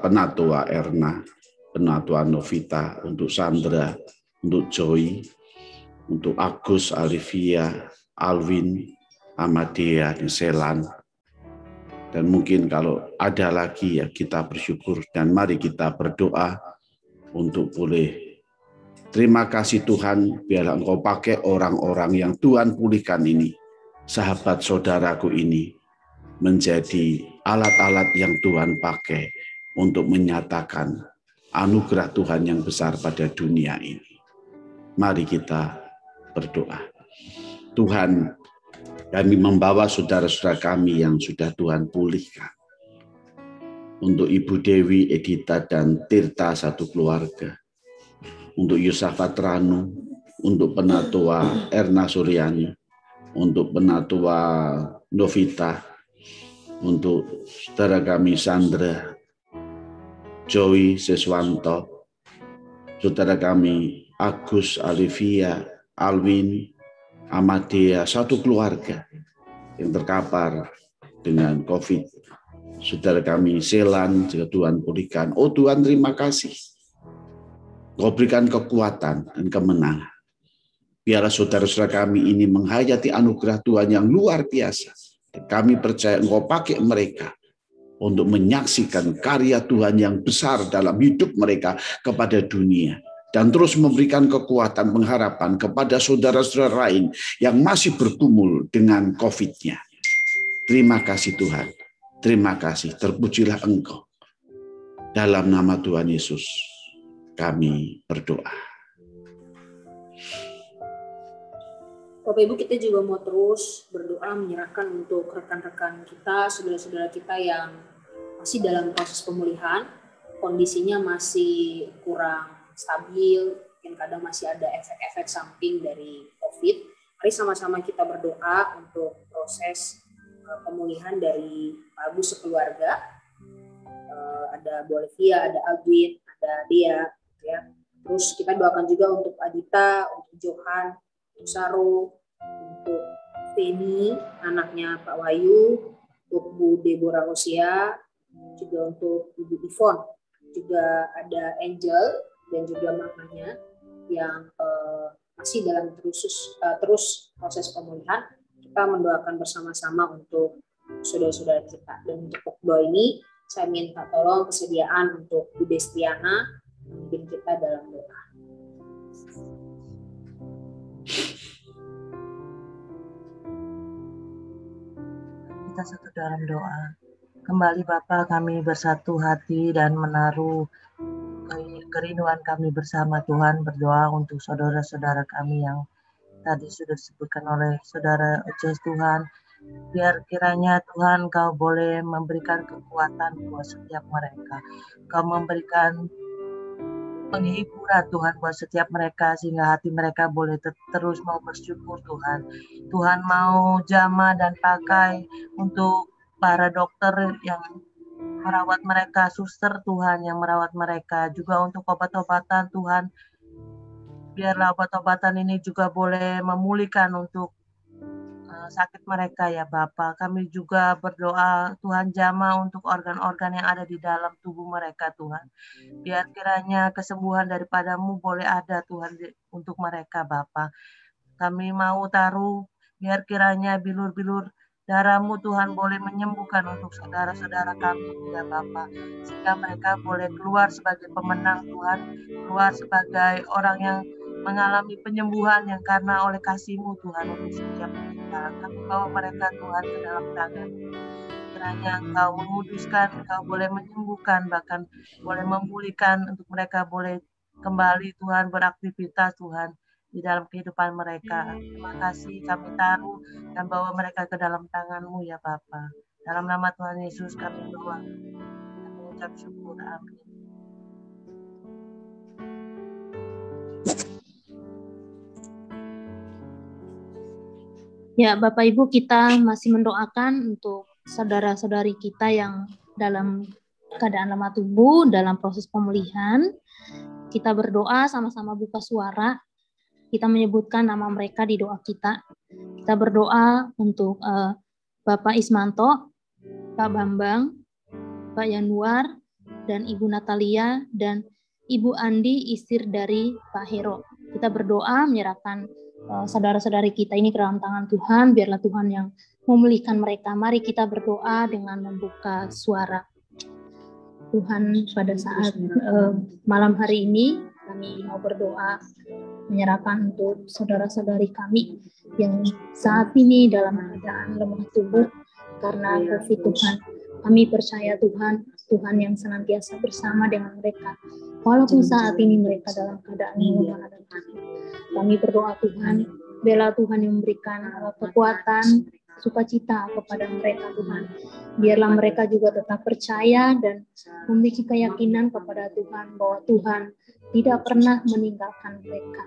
Penatua Erna, Penatua Novita, untuk Sandra, untuk Joy, untuk Agus, Alivia, Alwin, Amadea, dan Selan. Dan mungkin kalau ada lagi ya kita bersyukur, dan mari kita berdoa untuk boleh. Terima kasih Tuhan, biarlah Engkau pakai orang-orang yang Tuhan pulihkan ini, sahabat saudaraku ini, menjadi alat-alat yang Tuhan pakai untuk menyatakan anugerah Tuhan yang besar pada dunia ini. Mari kita berdoa. Tuhan, kami membawa saudara-saudara kami yang sudah Tuhan pulihkan. Untuk Ibu Dewi, Edita, dan Tirta satu keluarga. Untuk Yosafat Ranu, untuk Penatua Erna Suryani, untuk Penatua Novita, untuk saudara kami Sandra, Joy Seswanto, saudara kami Agus, Alivia, Alwin, Amadea, satu keluarga yang terkapar dengan COVID. Saudara kami Selan, juga Tuhan pulihkan. Oh Tuhan, terima kasih. Kau berikan kekuatan dan kemenangan. Biarlah saudara-saudara kami ini menghayati anugerah Tuhan yang luar biasa. Dan kami percaya Engkau pakai mereka untuk menyaksikan karya Tuhan yang besar dalam hidup mereka kepada dunia. dan terus memberikan kekuatan pengharapan kepada saudara-saudara lain yang masih bergumul dengan COVID-nya. Terima kasih Tuhan. Terima kasih. Terpujilah Engkau. Dalam nama Tuhan Yesus kami berdoa. Bapak Ibu, kita juga mau terus berdoa menyerahkan untuk rekan-rekan kita, saudara-saudara kita yang masih dalam proses pemulihan, kondisinya masih kurang stabil, mungkin kadang masih ada efek-efek samping dari COVID. Mari sama-sama kita berdoa untuk proses pemulihan dari Pak Agus sekeluarga. Ada Bu Olivia, ada Agwin, ada Dia, ya. Terus kita doakan juga untuk Adita, untuk Johan, untuk Saru, untuk Feni, anaknya Pak Wahyu, untuk Bu Deborah Rosia, juga untuk Ibu Ivon, juga ada Angel dan juga mamanya yang masih dalam terus proses pemulihan. Kita mendoakan bersama-sama untuk saudara-saudara kita. Dan untuk doa ini, saya minta tolong kesediaan untuk Bu Destiana memimpin kita dalam doa. Kita satu dalam doa. Kembali Bapa, kami bersatu hati dan menaruh kerinduan kami bersama Tuhan, berdoa untuk saudara-saudara kami yang tadi sudah disebutkan oleh saudara Oces. Tuhan, biar kiranya Tuhan Kau boleh memberikan kekuatan buat setiap mereka. Kau memberikan penghiburan Tuhan buat setiap mereka, sehingga hati mereka boleh terus mau bersyukur Tuhan. Tuhan mau jamah dan pakai untuk para dokter yang merawat mereka, suster Tuhan yang merawat mereka, juga untuk obat-obatan Tuhan. Biarlah obat-obatan ini juga boleh memulihkan untuk sakit mereka ya Bapa. Kami juga berdoa Tuhan jamah untuk organ-organ yang ada di dalam tubuh mereka Tuhan. Biar kiranya kesembuhan daripadamu boleh ada Tuhan untuk mereka Bapa. Kami mau taruh biar kiranya bilur-bilur darah-Mu Tuhan boleh menyembuhkan untuk saudara-saudara kami ya Bapa. Sehingga mereka boleh keluar sebagai pemenang Tuhan, keluar sebagai orang yang mengalami penyembuhan yang karena oleh kasih-Mu Tuhan untuk setiap kita. Kami bawa mereka Tuhan ke dalam tangan-Mu. Kiranya Engkau menguduskan, Engkau boleh menyembuhkan, bahkan boleh memulihkan untuk mereka boleh kembali Tuhan beraktivitas Tuhan di dalam kehidupan mereka. Terima kasih kami taruh dan bawa mereka ke dalam tangan-Mu ya Bapa. Dalam nama Tuhan Yesus kami doa. Kami mengucap syukur. Amin. Ya, Bapak Ibu, kita masih mendoakan untuk saudara-saudari kita yang dalam keadaan lemah tubuh, dalam proses pemulihan. Kita berdoa sama-sama buka suara. Kita menyebutkan nama mereka di doa kita. Kita berdoa untuk Bapak Ismanto, Pak Bambang, Pak Yanuar, dan Ibu Natalia, dan Ibu Andi, istri dari Pak Hero. Kita berdoa menyerahkan saudara-saudari kita ini ke dalam tangan Tuhan, biarlah Tuhan yang memulihkan mereka. Mari kita berdoa dengan membuka suara. Tuhan, pada saat malam hari ini, kami mau berdoa menyerahkan untuk saudara-saudari kami yang saat ini dalam keadaan lemah tubuh karena COVID Tuhan. Kami percaya Tuhan, Tuhan yang senantiasa bersama dengan mereka. Walaupun saat ini mereka dalam keadaan lemah dan sakit. Kami berdoa Tuhan, biarlah Tuhan yang memberikan kekuatan, sukacita kepada mereka Tuhan. Biarlah mereka juga tetap percaya dan memiliki keyakinan kepada Tuhan bahwa Tuhan tidak pernah meninggalkan mereka.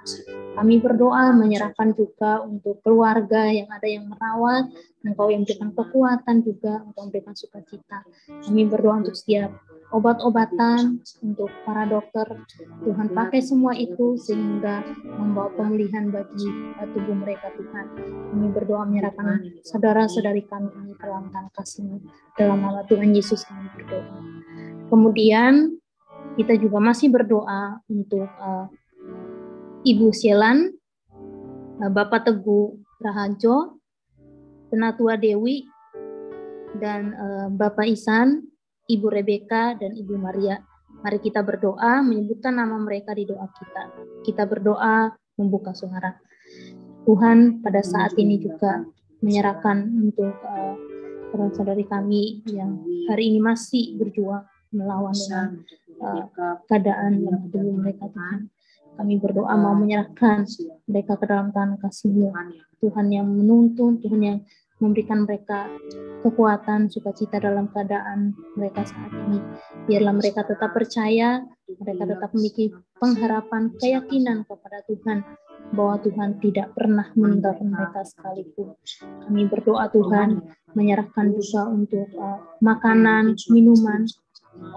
Kami berdoa menyerahkan juga untuk keluarga yang ada yang merawat, Engkau yang memberikan kekuatan juga untuk memberikan sukacita. Kami berdoa untuk setiap obat-obatan, untuk para dokter, Tuhan pakai semua itu sehingga membawa pemulihan bagi tubuh mereka Tuhan. Kami berdoa menyerahkan saudara-saudari kami ini ke dalam tangan kasih-Mu. Dalam nama Tuhan Yesus kami berdoa. Kemudian kita juga masih berdoa untuk Ibu Sielan, Bapak Teguh Raharjo, Penatua Dewi, dan Bapak Isan, Ibu Rebeka, dan Ibu Maria. Mari kita berdoa, menyebutkan nama mereka di doa kita. Kita berdoa, membuka suara. Tuhan pada saat ini juga menyerahkan untuk saudara-saudari kami yang hari ini masih berjuang melawan dengan keadaan yang kedua mereka, Tuhan. Kami berdoa mau menyerahkan mereka ke dalam tangan kasih-Mu. Tuhan yang menuntun, Tuhan yang memberikan mereka kekuatan, sukacita dalam keadaan mereka saat ini. Biarlah mereka tetap percaya, mereka tetap memiliki pengharapan, keyakinan kepada Tuhan, bahwa Tuhan tidak pernah meninggalkan mereka sekalipun. Kami berdoa Tuhan, menyerahkan juga untuk makanan, minuman,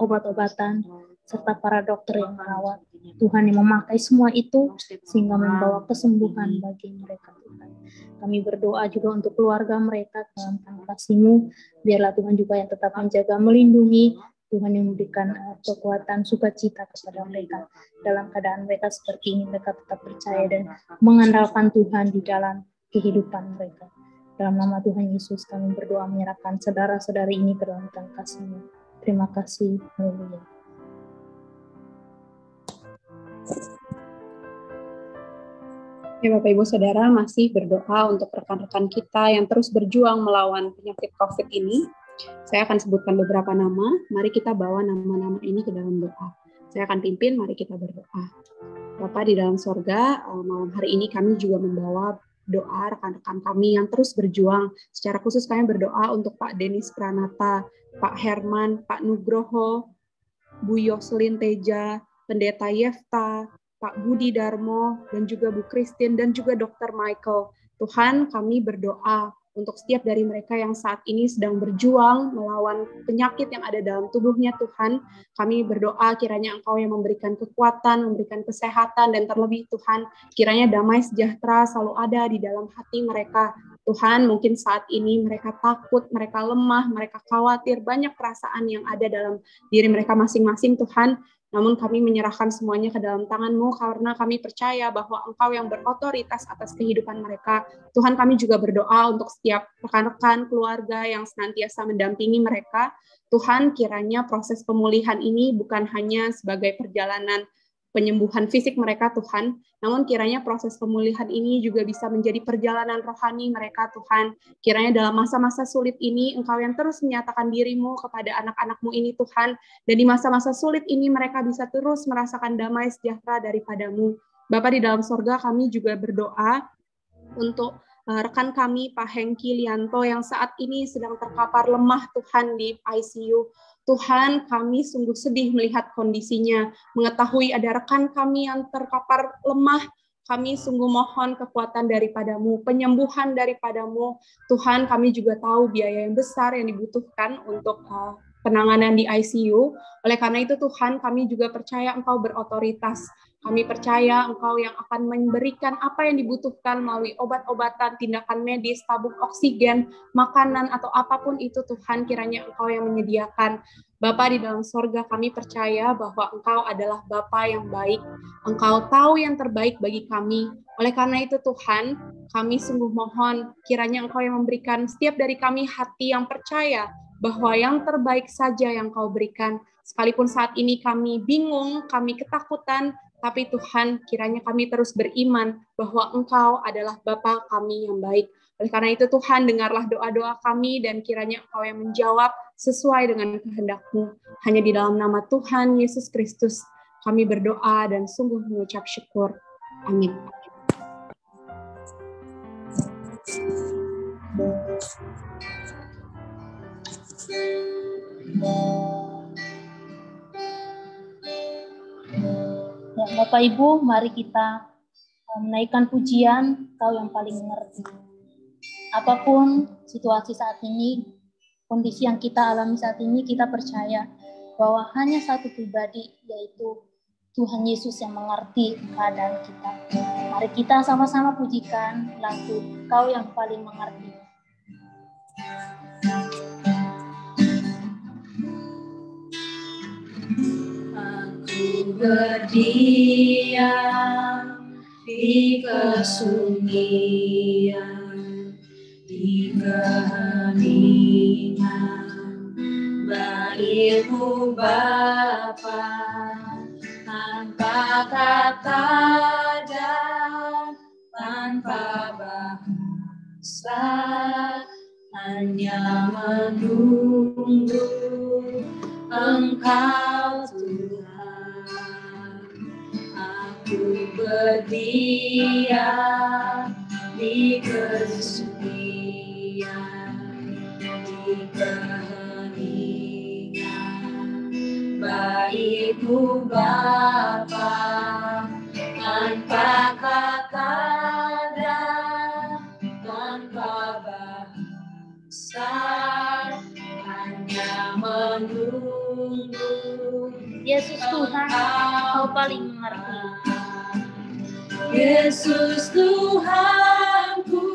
obat-obatan, serta para dokter yang merawat. Tuhan yang memakai semua itu sehingga membawa kesembuhan bagi mereka, Tuhan. Kami berdoa juga untuk keluarga mereka dalam tangan kasih-Mu. Biarlah Tuhan juga yang tetap menjaga, melindungi. Tuhan yang memberikan kekuatan, sukacita kepada mereka. Dalam keadaan mereka seperti ini, mereka tetap percaya dan mengandalkan Tuhan di dalam kehidupan mereka. Dalam nama Tuhan Yesus kami berdoa menyerahkan saudara-saudari ini ke dalam tangan kasih-Mu. Terima kasih. Haleluya. Ya Bapak Ibu Saudara, masih berdoa untuk rekan-rekan kita yang terus berjuang melawan penyakit COVID ini. Saya akan sebutkan beberapa nama, mari kita bawa nama-nama ini ke dalam doa. Saya akan pimpin, mari kita berdoa. Bapa di dalam sorga, malam hari ini kami juga membawa doa rekan-rekan kami yang terus berjuang. Secara khusus kami berdoa untuk Pak Denis Pranata, Pak Herman, Pak Nugroho, Bu Yoselin Teja, Pendeta Yefta, Pak Budi Darmo, dan juga Bu Christine, dan juga Dr. Michael. Tuhan, kami berdoa untuk setiap dari mereka yang saat ini sedang berjuang melawan penyakit yang ada dalam tubuhnya, Tuhan. Kami berdoa kiranya Engkau yang memberikan kekuatan, memberikan kesehatan, dan terlebih Tuhan, kiranya damai sejahtera selalu ada di dalam hati mereka. Tuhan, mungkin saat ini mereka takut, mereka lemah, mereka khawatir, banyak perasaan yang ada dalam diri mereka masing-masing, Tuhan. Namun kami menyerahkan semuanya ke dalam tangan-Mu karena kami percaya bahwa Engkau yang berotoritas atas kehidupan mereka. Tuhan, kami juga berdoa untuk setiap rekan-rekan keluarga yang senantiasa mendampingi mereka. Tuhan, kiranya proses pemulihan ini bukan hanya sebagai perjalanan penyembuhan fisik mereka, Tuhan, namun kiranya proses pemulihan ini juga bisa menjadi perjalanan rohani mereka, Tuhan. Kiranya dalam masa-masa sulit ini, Engkau yang terus menyatakan diri-Mu kepada anak-anak-Mu ini, Tuhan, dan di masa-masa sulit ini mereka bisa terus merasakan damai sejahtera daripada-Mu. Bapa di dalam sorga, kami juga berdoa untuk rekan kami, Pak Hengki Lianto, yang saat ini sedang terkapar lemah, Tuhan, di ICU. Tuhan, kami sungguh sedih melihat kondisinya, mengetahui ada rekan kami yang terkapar lemah. Kami sungguh mohon kekuatan daripada-Mu, penyembuhan daripada-Mu. Tuhan, kami juga tahu biaya yang besar yang dibutuhkan untuk penanganan di ICU. Oleh karena itu Tuhan, kami juga percaya Engkau berotoritas. Kami percaya Engkau yang akan memberikan apa yang dibutuhkan melalui obat-obatan, tindakan medis, tabung oksigen, makanan, atau apapun itu Tuhan, kiranya Engkau yang menyediakan. Bapa di dalam sorga, kami percaya bahwa Engkau adalah Bapa yang baik. Engkau tahu yang terbaik bagi kami. Oleh karena itu Tuhan, kami sungguh mohon kiranya Engkau yang memberikan setiap dari kami hati yang percaya bahwa yang terbaik saja yang Kau berikan. Sekalipun saat ini kami bingung, kami ketakutan, tapi Tuhan, kiranya kami terus beriman bahwa Engkau adalah Bapa kami yang baik. Oleh karena itu Tuhan, dengarlah doa-doa kami dan kiranya Engkau yang menjawab sesuai dengan kehendak-Mu. Hanya di dalam nama Tuhan Yesus Kristus kami berdoa dan sungguh mengucap syukur. Amin. Ya, Bapak Ibu, mari kita menaikkan pujian, Kau yang paling mengerti. Apapun situasi saat ini, kondisi yang kita alami saat ini, kita percaya bahwa hanya satu pribadi, yaitu Tuhan Yesus yang mengerti keadaan kita. Mari kita sama-sama pujikan lagu Kau yang paling mengerti. Berdiam di kesunyian, di keheningan. baik-Mu Bapa, tanpa kata dan tanpa bahasa, hanya menunggu Engkau Tuhan. Aku berdiam di kesunyian, di keheningan baik-Mu Bapa, tanpa kata dan tanpa bahasa, hanya menunggu Yesus Tuhan, Kau paling mengerti. Yesus Tuhanku,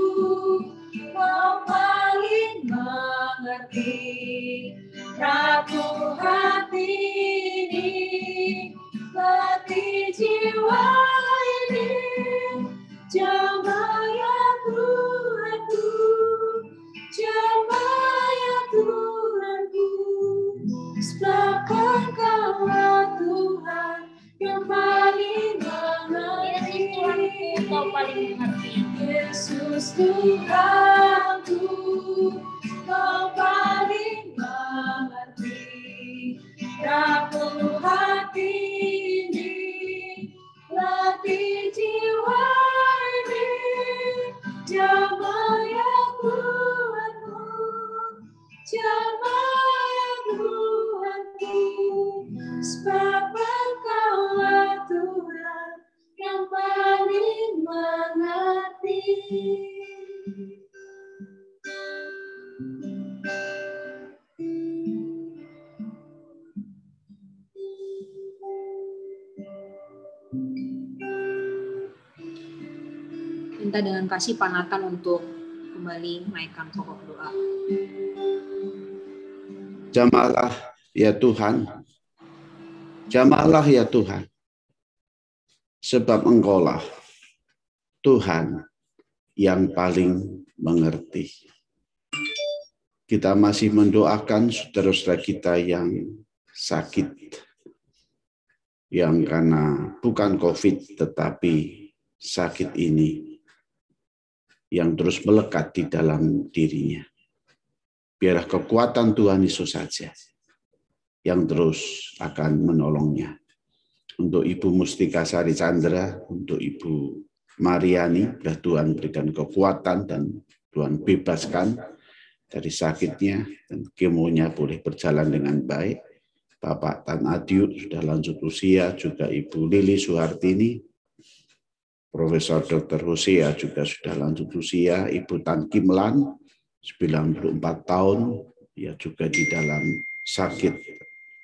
Kau paling mengerti. Ratu hati ini, latih jiwa ini, jamah ya Tuhanku, jamah ya Tuhanku. Sebab Engkaulah Tuhan yang paling mengerti. Yesus Tuhanku, Kau paling mengerti. Yesus Tuhanku, Kau paling mengerti. Ratu hati ini, latih jiwa ini, jamah ya Tuhanku, jamah ya Tuhanku. Sebab Engkaulah Tuhan yang paling mengerti. Minta dengan kasih Panatan untuk kembali naikkan pokok doa. Jamahlah ya Tuhan, jamahlah ya Tuhan, sebab Engkaulah Tuhan yang paling mengerti. Kita masih mendoakan saudara-saudara kita yang sakit, yang karena bukan COVID tetapi sakit ini yang terus melekat di dalam dirinya. Biarlah kekuatan Tuhan Yesus saja yang terus akan menolongnya. Untuk Ibu Mustika Sari Chandra, untuk Ibu Mariani, biarlah Tuhan berikan kekuatan dan Tuhan bebaskan dari sakitnya, dan kemonya boleh berjalan dengan baik. Bapak Tan Adiu sudah lanjut usia, juga Ibu Lili Suhartini, Profesor Dr. Hosea juga sudah lanjut usia, Ibu Tan Kimlan 94 tahun, ya juga di dalam sakit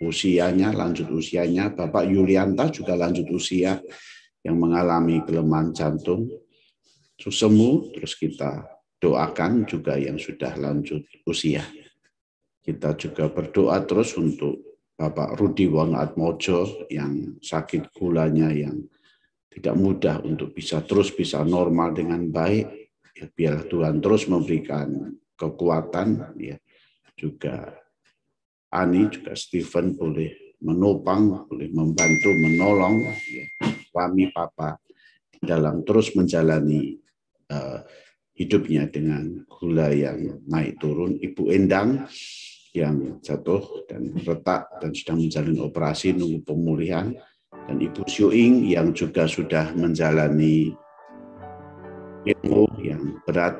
usianya, lanjut usianya. Bapak Yulianta juga lanjut usia yang mengalami kelemahan jantung. Semu, terus kita doakan juga yang sudah lanjut usia. Kita juga berdoa terus untuk Bapak Rudi Wangatmojo yang sakit gulanya yang tidak mudah untuk bisa normal dengan baik. Ya, biarlah Tuhan terus memberikan kekuatan. Ya, juga Ani, juga Stephen boleh menopang, boleh membantu, menolong ya, suami Papa dalam terus menjalani hidupnya dengan gula yang naik turun. Ibu Endang yang jatuh dan retak dan sedang menjalani operasi nunggu pemulihan. Dan Ibu Syuing yang juga sudah menjalani kemo yang berat.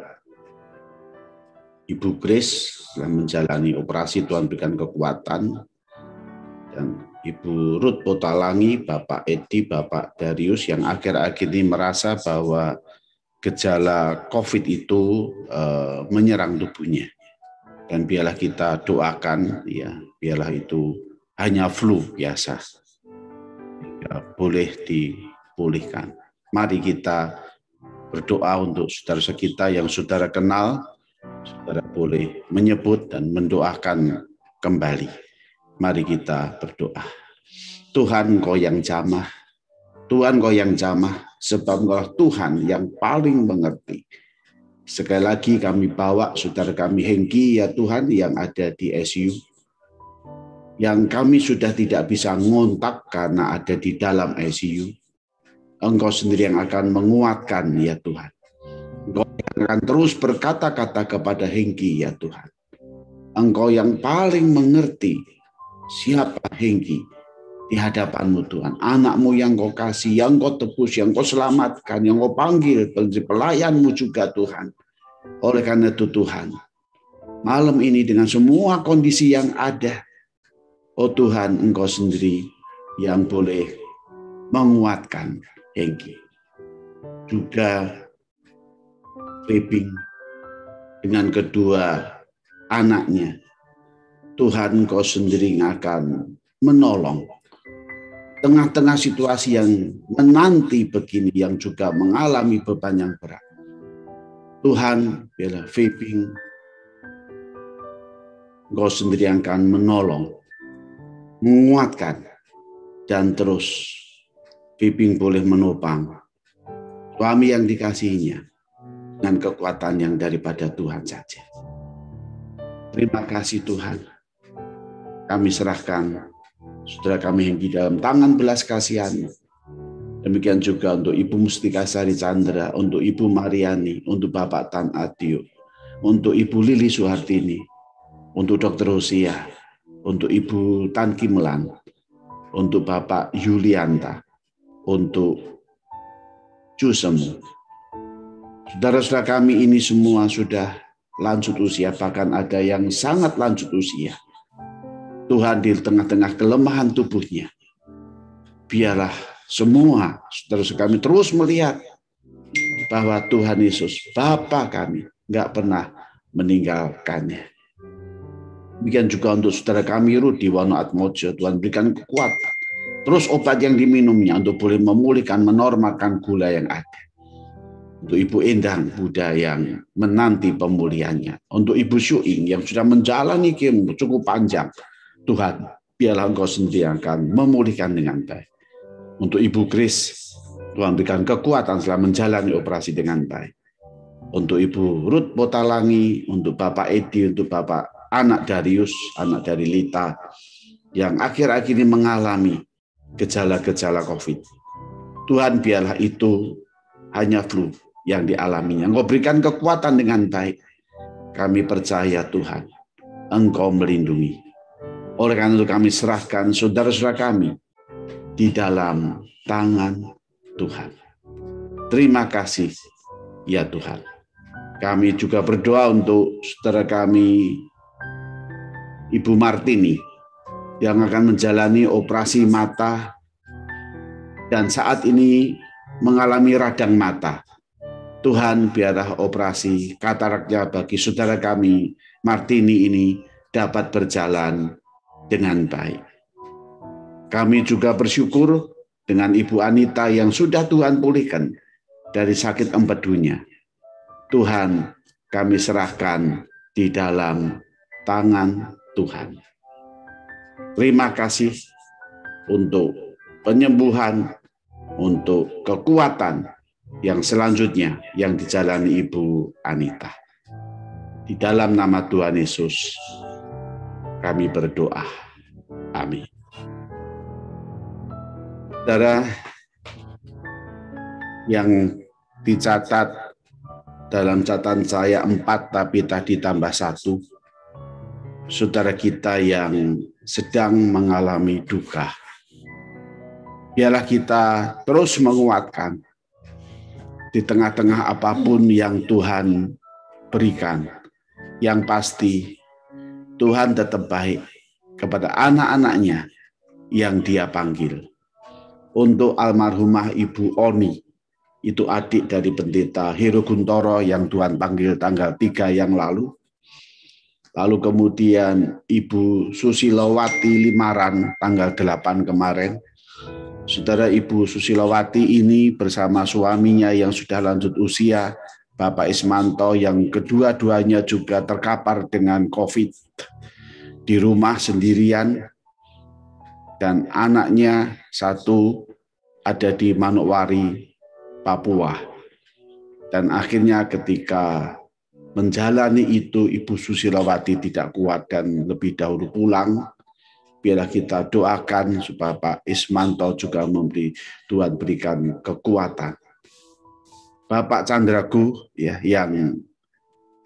Ibu Grace telah menjalani operasi, Tuhan berikan kekuatan. Dan Ibu Ruth Potalangi, Bapak Edi, Bapak Darius yang akhir-akhir ini merasa bahwa gejala COVID itu menyerang tubuhnya. Dan biarlah kita doakan, ya, biarlah itu hanya flu biasa. Ya, boleh dipulihkan. Mari kita berdoa untuk saudara kita yang saudara kenal. Saudara boleh menyebut dan mendoakan kembali. Mari kita berdoa. Tuhan, Engkau yang jamah. Tuhan, Engkau yang jamah. Sebab Engkau Tuhan yang paling mengerti. Sekali lagi kami bawa saudara kami Hengki, ya Tuhan, yang ada di ICU. yang kami sudah tidak bisa ngontak karena ada di dalam ICU. Engkau sendiri yang akan menguatkan ya Tuhan. Engkau yang akan terus berkata-kata kepada Hengki ya Tuhan. Engkau yang paling mengerti siapa Hengki di hadapan-Mu Tuhan. Anak-Mu yang Kau kasih, yang Kau tebus, yang Kau selamatkan, yang Kau panggil, pelayan-Mu juga Tuhan. Oleh karena itu Tuhan, malam ini dengan semua kondisi yang ada, oh Tuhan, Engkau sendiri yang boleh menguatkan Hengki. Juga Peping dengan kedua anaknya, Tuhan Engkau sendiri yang akan menolong. Tengah-tengah situasi yang menanti begini, yang juga mengalami beban yang berat. Tuhan, biarlah Peping, Engkau sendiri yang akan menolong, menguatkan, dan terus Peping boleh menopang suami yang dikasihinya dengan kekuatan yang daripada Tuhan saja. Terima kasih Tuhan. Kami serahkan saudara kami yang di dalam tangan belas kasihan. Demikian juga untuk Ibu Mustika Sari Chandra, untuk Ibu Mariani, untuk Bapak Tan Adio, untuk Ibu Lili Suhartini, untuk Dr. Hosia, untuk Ibu Tan Kimelan, untuk Bapak Yulianta, untuk Jusemu. Saudara-saudara kami ini semua sudah lanjut usia, bahkan ada yang sangat lanjut usia. Tuhan, di tengah-tengah kelemahan tubuhnya, biarlah semua saudara-saudara kami terus melihat bahwa Tuhan Yesus, Bapa kami, nggak pernah meninggalkannya. Demikian juga untuk saudara kami Rudi Wano Atmojo, Tuhan berikan kekuatan. Terus obat yang diminumnya untuk boleh memulihkan, menormalkan gula yang ada. Untuk Ibu Endang Buddha yang menanti pemulihannya. Untuk Ibu Syuing yang sudah menjalani kemo cukup panjang. Tuhan, biarlah Engkau sendiri akan memulihkan dengan baik. Untuk Ibu Kris, Tuhan berikan kekuatan setelah menjalani operasi dengan baik. Untuk Ibu Ruth Botalangi, untuk Bapak Edi, untuk Bapak anak Darius, anak dari Lita, yang akhir-akhir ini mengalami gejala-gejala COVID. Tuhan, biarlah itu hanya flu yang dialaminya. Engkau berikan kekuatan dengan baik. Kami percaya Tuhan, Engkau melindungi. Oleh karena itu kami serahkan saudara-saudara kami di dalam tangan Tuhan. Terima kasih ya Tuhan. Kami juga berdoa untuk saudara kami Ibu Martini yang akan menjalani operasi mata dan saat ini mengalami radang mata. Tuhan, biarlah operasi kataraknya bagi saudara kami Martini ini dapat berjalan dengan baik. Kami juga bersyukur dengan Ibu Anita yang sudah Tuhan pulihkan dari sakit empedunya. Tuhan, kami serahkan di dalam tangan Tuhan. Terima kasih untuk penyembuhan, untuk kekuatan yang selanjutnya yang dijalani Ibu Anita. Di dalam nama Tuhan Yesus, kami berdoa. Amin. Saudara yang dicatat dalam catatan saya 4 tapi tadi tambah 1. Saudara kita yang sedang mengalami duka. Biarlah kita terus menguatkan di tengah-tengah apapun yang Tuhan berikan. Yang pasti Tuhan tetap baik kepada anak-anaknya yang Dia panggil. Untuk almarhumah Ibu Oni, itu adik dari pendeta Heru Guntoro yang Tuhan panggil tanggal 3 yang lalu. Lalu kemudian Ibu Susilowati Limaran tanggal 8 kemarin. Saudara Ibu Susilowati ini bersama suaminya yang sudah lanjut usia, Bapak Ismanto, yang kedua-duanya juga terkapar dengan COVID di rumah sendirian, dan anaknya satu ada di Manokwari, Papua. Dan akhirnya ketika menjalani itu, Ibu Susilowati tidak kuat dan lebih dahulu pulang. biarlah kita doakan supaya Pak Ismanto juga Tuhan berikan kekuatan. Bapak Candragu ya, yang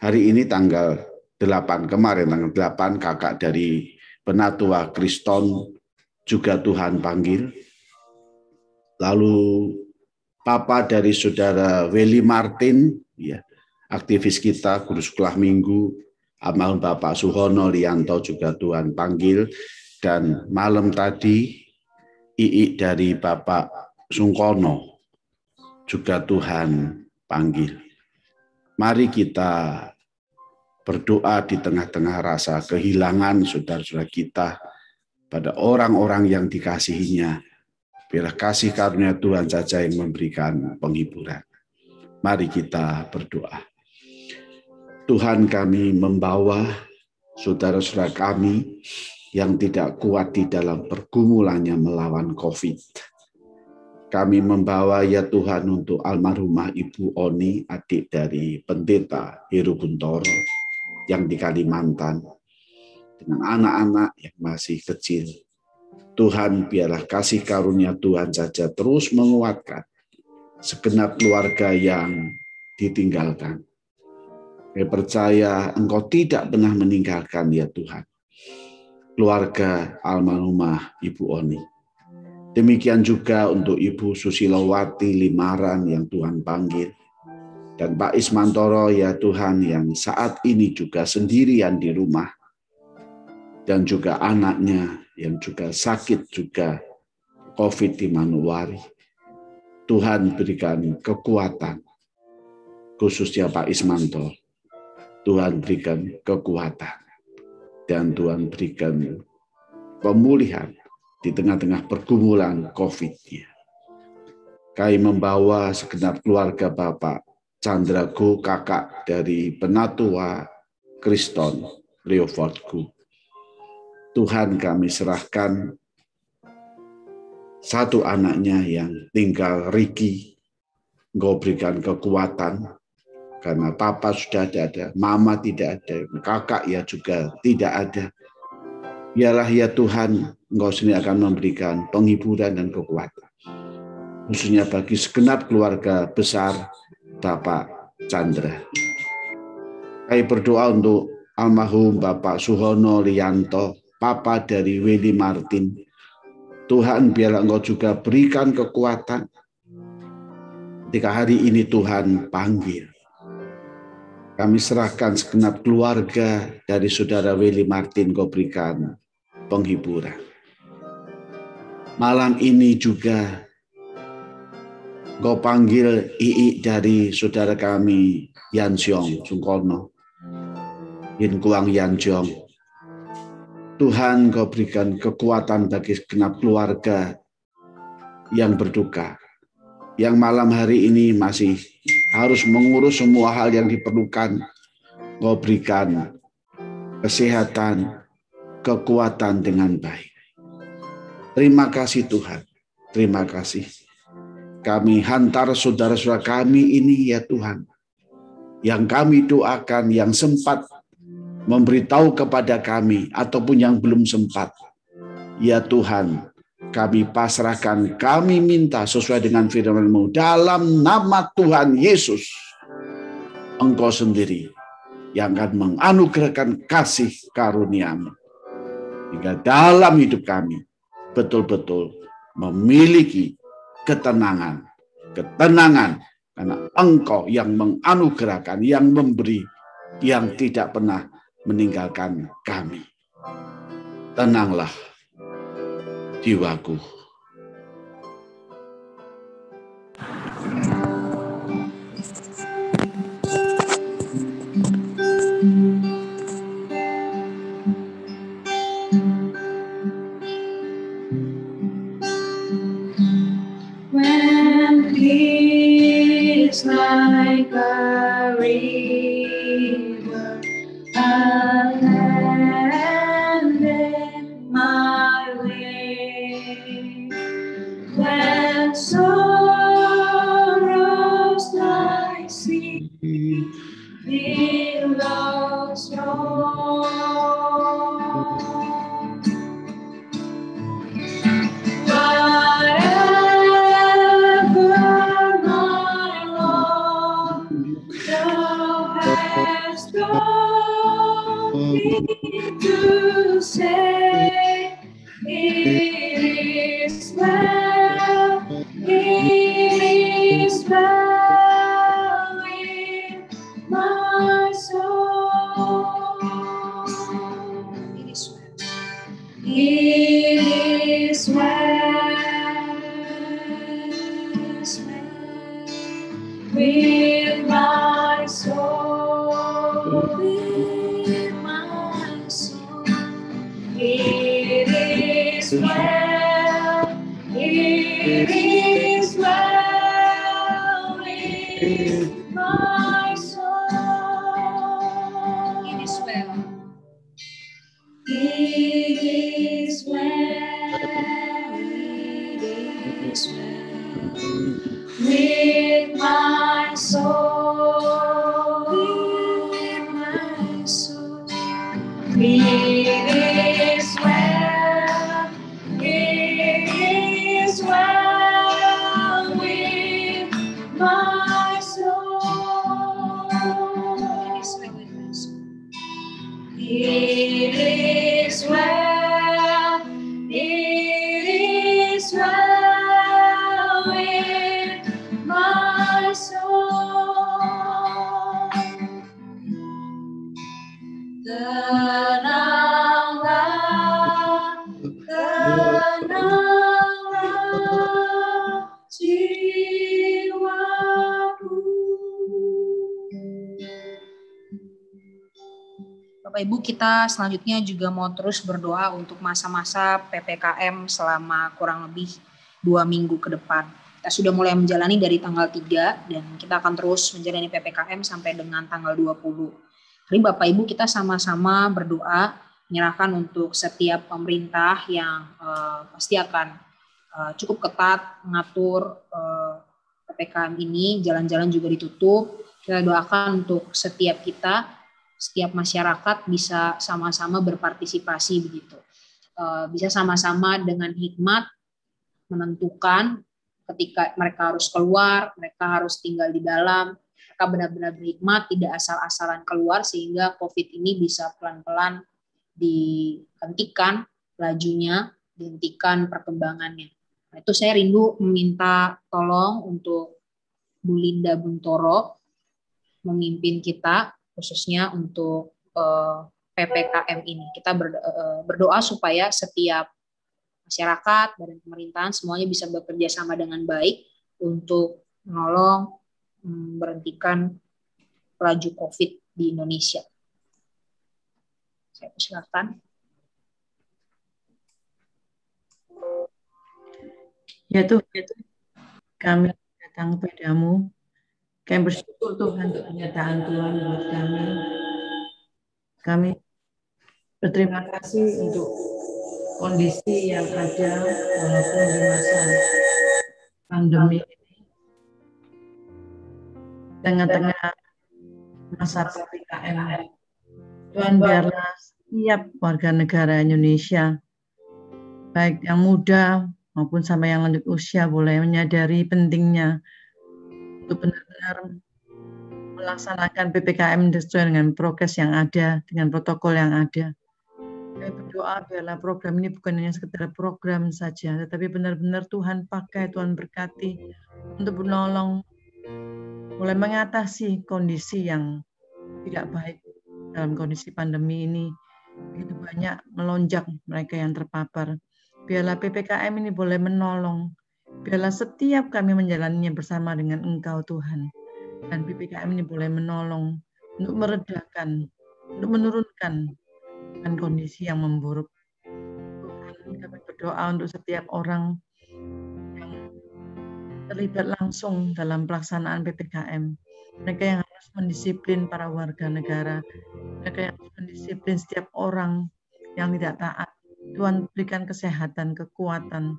hari ini tanggal 8 kemarin, tanggal 8 kakak dari Penatua Kriston juga Tuhan panggil. Lalu Papa dari Saudara Willy Martin, ya, aktivis kita, guru sekolah minggu, almarhum Bapak Suhono Lianto juga Tuhan panggil. Dan malam tadi, Ii dari Bapak Sungkono juga Tuhan panggil. Mari kita berdoa di tengah-tengah rasa kehilangan saudara-saudara kita pada orang-orang yang dikasihinya. Biarlah kasih karunia Tuhan saja yang memberikan penghiburan. Mari kita berdoa. Tuhan, kami membawa saudara-saudara kami yang tidak kuat di dalam pergumulannya melawan COVID. Kami membawa ya Tuhan untuk almarhumah Ibu Oni, adik dari Pendeta Heru Guntoro yang di Kalimantan, dengan anak-anak yang masih kecil. Tuhan, biarlah kasih karunia Tuhan saja terus menguatkan segenap keluarga yang ditinggalkan. Saya percaya Engkau tidak pernah meninggalkan ya Tuhan keluarga almarhumah Ibu Oni. Demikian juga untuk Ibu Susilowati Limaran yang Tuhan panggil. Dan Pak Ismantoro ya Tuhan yang saat ini juga sendirian di rumah. Dan juga anaknya yang juga sakit juga COVID di Manowari. Tuhan berikan kekuatan. Khususnya Pak Ismanto. Tuhan berikan kekuatan. Dan Tuhan berikan pemulihan di tengah-tengah pergumulan COVID-nya. Kami membawa segenap keluarga Bapak Candragu, kakak dari Penatua Kriston Leopoldku. Tuhan, kami serahkan satu anaknya yang tinggal, Ricky. Engkau berikan kekuatan, karena papa sudah ada, mama tidak ada, kakak ya juga tidak ada. Biarlah ya Tuhan, Engkau sendiri akan memberikan penghiburan dan kekuatan. Khususnya bagi segenap keluarga besar Bapak Chandra. Kami berdoa untuk almarhum Bapak Suhono Lianto, Papa dari Willy Martin. Tuhan, biarlah Engkau juga berikan kekuatan. Ketika hari ini Tuhan panggil. Kami serahkan segenap keluarga dari Saudara Willy Martin, Engkau berikan penghiburan. Malam ini juga Engkau panggil Ii dari saudara kami Yan Xiong Sungkono, Yin Kuang Yan Jong. Tuhan, Engkau berikan kekuatan bagi segenap keluarga yang berduka, yang malam hari ini masih harus mengurus semua hal yang diperlukan. Engkau berikan kesehatan, kekuatan dengan baik. Terima kasih Tuhan, terima kasih. Kami hantar saudara-saudara kami ini ya Tuhan, yang kami doakan, yang sempat memberitahu kepada kami, ataupun yang belum sempat. Ya Tuhan, kami pasrahkan, kami minta sesuai dengan firman-Mu, dalam nama Tuhan Yesus, Engkau sendiri yang akan menganugerahkan kasih karunia-Mu. Hingga dalam hidup kami, betul-betul memiliki ketenangan, karena Engkau yang menganugerahkan, yang memberi, yang tidak pernah meninggalkan kami. Tenanglah jiwaku. When peace like a river attended my way, when sorrows like sea billows roll, Thou hast taught me to say, it is well with my soul. It is well with my soul. With my soul. It is well. It is well with my soul. It is well. It is well. It is well with my soul. With my soul. It is well. It is well with my soul. It is well with my soul. It is well. It is well with my soul. Tenanglah, tenanglah jiwaku. Bapak Ibu, kita selanjutnya juga mau terus berdoa untuk masa-masa PPKM selama kurang lebih 2 minggu ke depan. Kita sudah mulai menjalani dari tanggal 3 dan kita akan terus menjalani PPKM sampai dengan tanggal 20. Jadi Bapak Ibu, kita sama-sama berdoa menyerahkan untuk setiap pemerintah yang pasti akan cukup ketat mengatur PPKM ini, jalan-jalan juga ditutup. Kita doakan untuk setiap kita, setiap masyarakat bisa sama-sama berpartisipasi begitu. Bisa sama-sama dengan hikmat menentukan ketika mereka harus keluar, mereka harus tinggal di dalam, mereka benar-benar berhikmat, tidak asal-asalan keluar sehingga COVID ini bisa pelan-pelan dihentikan lajunya, dihentikan perkembangannya. Nah, itu saya rindu meminta tolong untuk Bu Linda Buntoro memimpin kita, khususnya untuk PPKM ini. Kita berdoa supaya setiap masyarakat dan pemerintahan semuanya bisa bekerja sama dengan baik untuk menolong berhentikan laju COVID di Indonesia. Saya persilakan. Ya Tuhan, kami datang kepadamu. Kami bersyukur Tuhan untuk pernyataan Tuhan buat kami. Kami berterima kasih untuk kondisi yang ada walaupun di masa pandemi ini. Tengah-tengah masa PPKM. Tuhan, biarlah setiap warga negara Indonesia, baik yang muda maupun sampai yang lanjut usia, boleh menyadari pentingnya untuk benar-benar melaksanakan PPKM sesuai dengan prokes yang ada, dengan protokol yang ada. Kami berdoa biarlah program ini bukan hanya sekedar program saja, tetapi benar-benar Tuhan pakai, Tuhan berkati untuk menolong, mulai mengatasi kondisi yang tidak baik dalam kondisi pandemi ini. Begitu banyak melonjak mereka yang terpapar. Biarlah PPKM ini boleh menolong. Biarlah setiap kami menjalaninya bersama dengan Engkau Tuhan. Dan PPKM ini boleh menolong untuk meredakan, untuk menurunkan dengan kondisi yang memburuk. Tuhan, kami berdoa untuk setiap orang yang terlibat langsung dalam pelaksanaan PPKM. Mereka yang harus mendisiplin para warga negara. Mereka yang harus mendisiplin setiap orang yang tidak taat. Tuhan berikan kesehatan, kekuatan,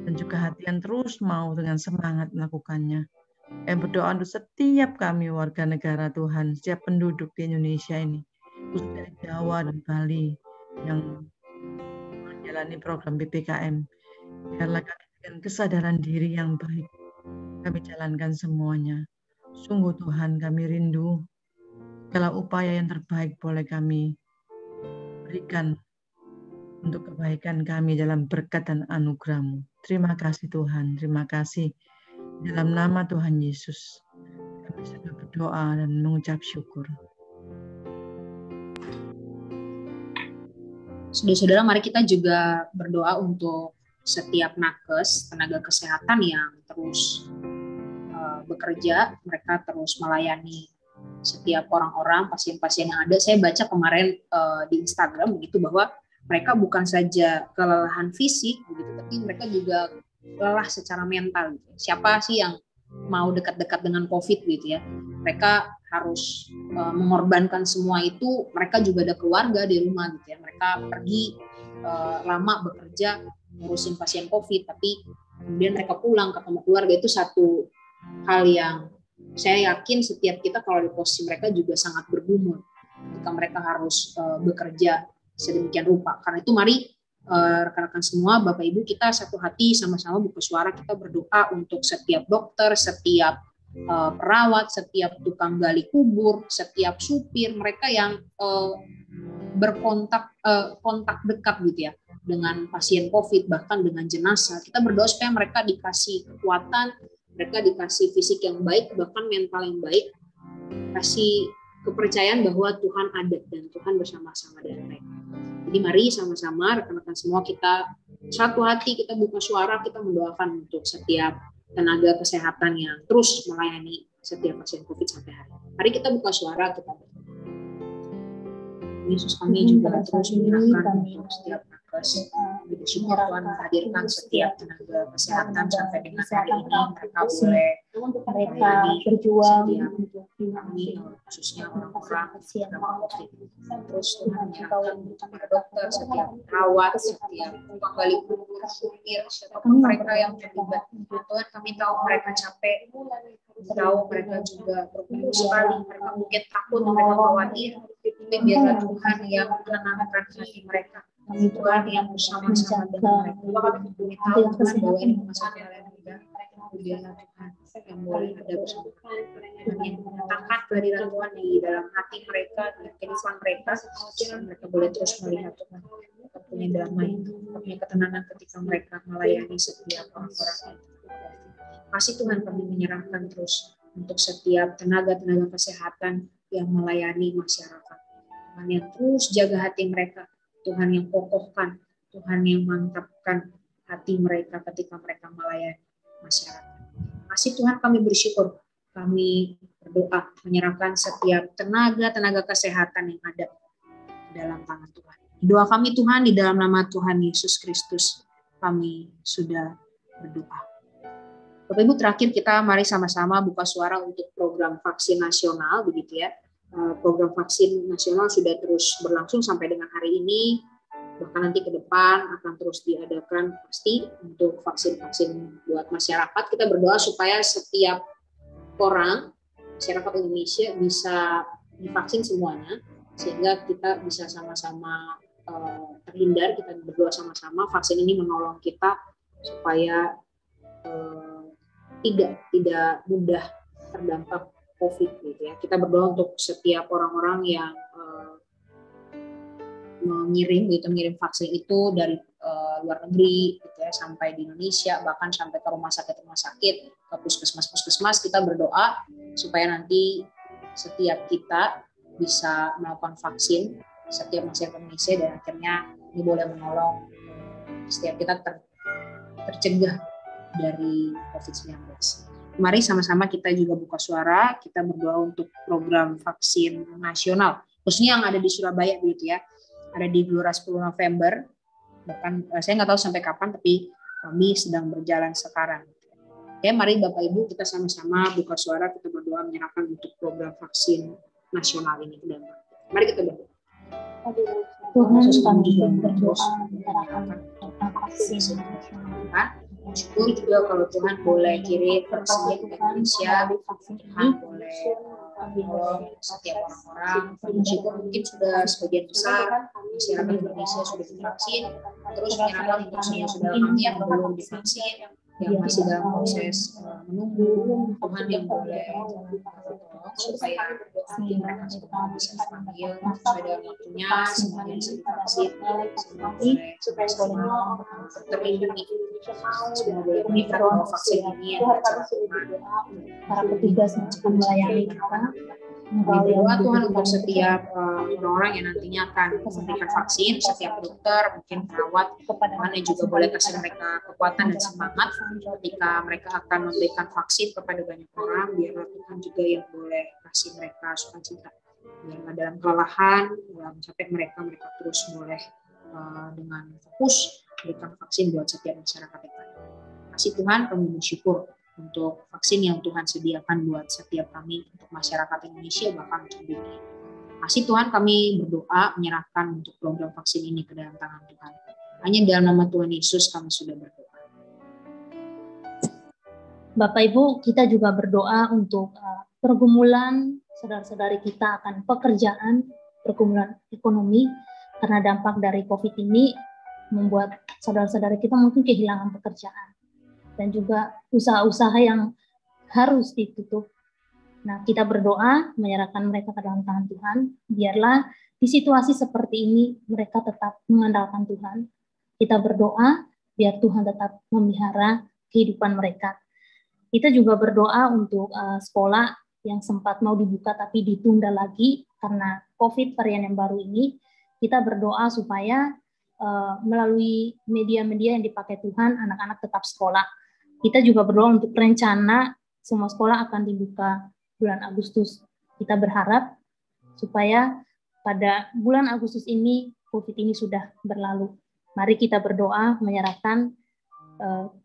dan juga hati yang terus mau dengan semangat melakukannya. Kami berdoa untuk setiap kami warga negara Tuhan, setiap penduduk di Indonesia ini, khususnya di Jawa dan Bali yang menjalani program PPKM. Biarlah kami dengan kesadaran diri yang baik, kami jalankan semuanya. Sungguh Tuhan, kami rindu segala upaya yang terbaik boleh kami berikan untuk kebaikan kami dalam berkat dan anugerah-Mu. Terima kasih Tuhan, terima kasih. Dalam nama Tuhan Yesus, kami sudah berdoa dan mengucap syukur. Saudara-saudara, mari kita juga berdoa untuk setiap nakes, tenaga kesehatan yang terus bekerja, mereka terus melayani setiap orang-orang, pasien-pasien yang ada. Saya baca kemarin di Instagram begitu bahwa mereka bukan saja kelelahan fisik begitu, tapi mereka juga lelah secara mental. Gitu. Siapa sih yang mau dekat-dekat dengan COVID gitu ya? Mereka harus mengorbankan semua itu. Mereka juga ada keluarga di rumah gitu ya. Mereka pergi lama bekerja ngurusin pasien COVID, tapi kemudian mereka pulang ketemu keluarga. Itu satu hal yang saya yakin setiap kita kalau di posisi mereka juga sangat bergumul ketika mereka harus bekerja sedemikian rupa. Karena itu mari rekan-rekan semua, Bapak Ibu, kita satu hati sama-sama buka suara, kita berdoa untuk setiap dokter, setiap perawat, setiap tukang gali kubur, setiap supir, mereka yang kontak dekat gitu ya dengan pasien COVID, bahkan dengan jenazah. Kita berdoa supaya mereka dikasih kekuatan, mereka dikasih fisik yang baik, bahkan mental yang baik, kasih kepercayaan bahwa Tuhan ada dan Tuhan bersama-sama dengan mereka. Jadi mari sama-sama rekan-rekan semua kita satu hati, kita buka suara, kita mendoakan untuk setiap tenaga kesehatan yang terus melayani setiap pasien COVID sampai hari ini. Mari kita buka suara, kita berdoa. Yesus, kami juga terus menyerahkan untuk setiap nakes. Bersyukur Tuhan menghadirkan setiap tenaga kesehatan sampai dengan hari ini. Mereka boleh melayani setiap kami, khususnya orang-orang yang COVID. Terus Tuhan menyerahkan untuk para dokter, setiap perawat, setiap tukang gali kubur, supir, siapapun mereka yang terlibat. Tuhan, kami tahu mereka capek, tahu mereka juga bergumul sekali, mereka mungkin takut, mereka khawatir, tapi biarlah Tuhan yang menenangkan hati mereka. Tuhan yang bersama-sama dengan mereka. Kami tahu Tuhan bahwa ini bukan hal yang mudah. Biarlah Tuhan yang boleh ada bersama Tuhan yang menyatakan kehadiran Tuhan di dalam hati mereka, di kehidupan mereka, dan mereka boleh terus melihat Tuhan. Mereka punya damai, punya ketenangan ketika mereka melayani setiap orang-orang itu. Masih Tuhan kami menyerahkan terus untuk setiap tenaga-tenaga kesehatan yang melayani masyarakat. Tuhan yang terus jaga hati mereka, Tuhan yang kokohkan, Tuhan yang mantapkan hati mereka ketika mereka melayani masyarakat. Masih Tuhan kami bersyukur, kami berdoa menyerahkan setiap tenaga-tenaga kesehatan yang ada dalam tangan Tuhan. Doa kami Tuhan di dalam nama Tuhan Yesus Kristus, kami sudah berdoa. Bapak Ibu, terakhir kita mari sama-sama buka suara untuk program vaksin nasional begitu ya. Program vaksin nasional sudah terus berlangsung sampai dengan hari ini, bahkan nanti ke depan akan terus diadakan pasti untuk vaksin-vaksin buat masyarakat. Kita berdoa supaya setiap orang masyarakat Indonesia bisa divaksin semuanya, sehingga kita bisa sama-sama terhindar. Kita berdoa sama-sama vaksin ini menolong kita supaya tidak mudah terdampak COVID gitu ya. Kita berdoa untuk setiap orang-orang yang mengirim vaksin itu dari luar negeri gitu ya, sampai di Indonesia, bahkan sampai ke rumah sakit, ke puskesmas. Kita berdoa supaya nanti setiap kita bisa melakukan vaksin, setiap masyarakat Indonesia, dan akhirnya ini boleh menolong setiap kita tercegah dari COVID-19. Mari sama-sama kita juga buka suara, kita berdoa untuk program vaksin nasional, khususnya yang ada di Surabaya begitu ya, ada di Gelora 10 November, bahkan saya nggak tahu sampai kapan, tapi kami sedang berjalan sekarang. Oke, mari Bapak Ibu kita sama-sama buka suara, kita berdoa menyerahkan untuk program vaksin nasional ini. Mari kita berdoa. Tuhan, kami berdoa menyerahkan vaksin nasional. Syukur juga kalau Tuhan boleh kirim vaksin ke Indonesia, Tuhan boleh menolong setiap orang-orang. Syukur mungkin sudah sebagian besar masyarakat Indonesia sudah divaksin, terus menyerahkan untuk saudara kami yang belum divaksin, yang masih dalam proses menunggu, Tuhan yang boleh supaya mereka semua bisa dipanggil sesuai dengan waktunya, semuanya bisa divaksin, supaya semua terlindungi. Semua boleh mengikat bahwa vaksin ini yang para petugas yang akan melayani kita. Berdoa Tuhan untuk setiap orang-orang yang nantinya akan memberikan vaksin, setiap dokter, mungkin perawat, Tuhan yang juga boleh kasih mereka kekuatan dan semangat ketika mereka akan memberikan vaksin kepada banyak orang, biarlah Tuhan juga yang boleh kasih mereka sukacita. Biarlah dalam kelelahan, dalam capek mereka terus boleh dengan fokus memberikan vaksin buat setiap masyarakat yang ada. Kasih Tuhan, kami bersyukur untuk vaksin yang Tuhan sediakan buat setiap kami, untuk masyarakat Indonesia, bahkan untuk dunia. Masih Tuhan, kami berdoa menyerahkan untuk program vaksin ini ke dalam tangan Tuhan. Hanya dalam nama Tuhan Yesus kami sudah berdoa. Bapak Ibu, kita juga berdoa untuk pergumulan saudara-saudari kita akan pekerjaan, pergumulan ekonomi, karena dampak dari COVID ini membuat saudara-saudari kita mungkin kehilangan pekerjaan. Dan juga usaha-usaha yang harus ditutup. Nah, kita berdoa menyerahkan mereka ke dalam tangan Tuhan. Biarlah di situasi seperti ini mereka tetap mengandalkan Tuhan. Kita berdoa biar Tuhan tetap memelihara kehidupan mereka. Kita juga berdoa untuk sekolah yang sempat mau dibuka tapi ditunda lagi karena COVID varian yang baru ini. Kita berdoa supaya melalui media-media yang dipakai Tuhan, anak-anak tetap sekolah. Kita juga berdoa untuk rencana semua sekolah akan dibuka bulan Agustus. Kita berharap supaya pada bulan Agustus ini COVID ini sudah berlalu. Mari kita berdoa menyerahkan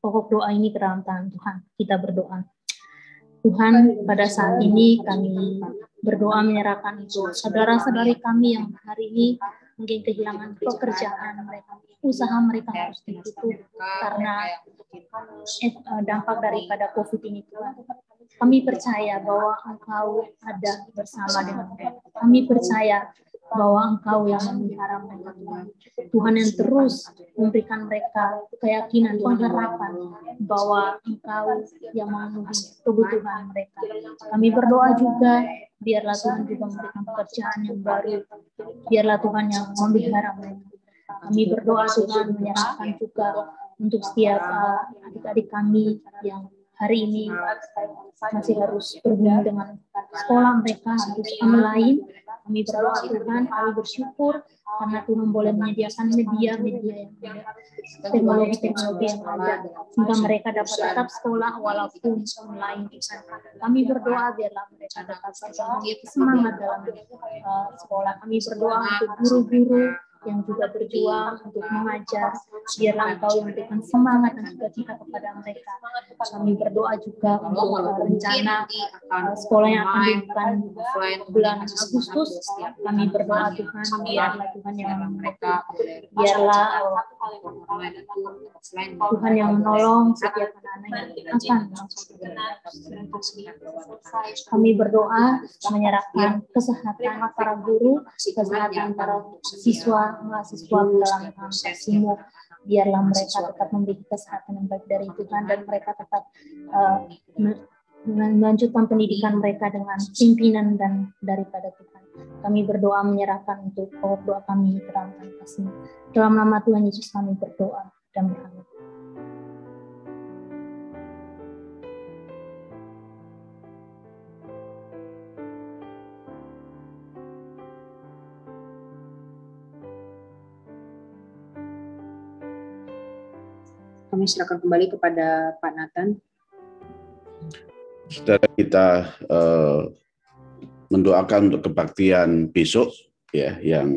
pokok doa ini ke dalam tangan Tuhan. Kita berdoa. Tuhan, pada saat ini kami berdoa menyerahkan itu saudara-saudari kami yang hari ini mungkin kehilangan pekerjaan mereka, usaha mereka harus ditutup karena dampak daripada COVID ini Tuhan. Kami percaya bahwa Engkau ada bersama dengan mereka. Kami percaya bahwa Engkau yang memelihara mereka Tuhan. Tuhan yang terus memberikan mereka keyakinan, pengharapan bahwa Engkau yang memenuhi kebutuhan mereka. Kami berdoa juga biarlah Tuhan juga memberikan pekerjaan yang baru. Biarlah Tuhan yang memelihara mereka. Kami berdoa Tuhan menyerahkan juga untuk setiap adik-adik kami yang hari ini masih harus berhubung dengan sekolah mereka, harus online. Kami berdoa Tuhan, kami bersyukur karena Tuhan boleh menyediakan media-media yang ada, teknologi-teknologi yang ada, sehingga mereka dapat tetap sekolah walaupun online. Kami berdoa biarlah mereka dapat semangat dalam sekolah. Kami berdoa untuk guru-guru yang juga berjuang untuk mengajar, biarlah Engkau yang memberikan semangat dan sukacita kepada mereka. Kami berdoa juga untuk rencana sekolah yang akan dibuka bulan Agustus. Kami berdoa Tuhan, biarlah Tuhan yang mereka, biarlah Tuhan yang menolong setiap anak-anak yang akan masuk. Kami berdoa menyerahkan kesehatan para guru, kesehatan para siswa, mahasiswa dalam kasih-Mu. Biarlah mereka tetap memiliki kesehatan yang baik dari Tuhan dan mereka tetap melanjutkan pendidikan mereka dengan pimpinan dan daripada Tuhan. Kami berdoa menyerahkan untuk pokok doa kami ke dalam kasih-Mu. Dalam nama Tuhan Yesus kami berdoa dan berharap. Kami silakan kembali kepada Pak Nathan. Saudara, kita mendoakan untuk kebaktian besok ya, yang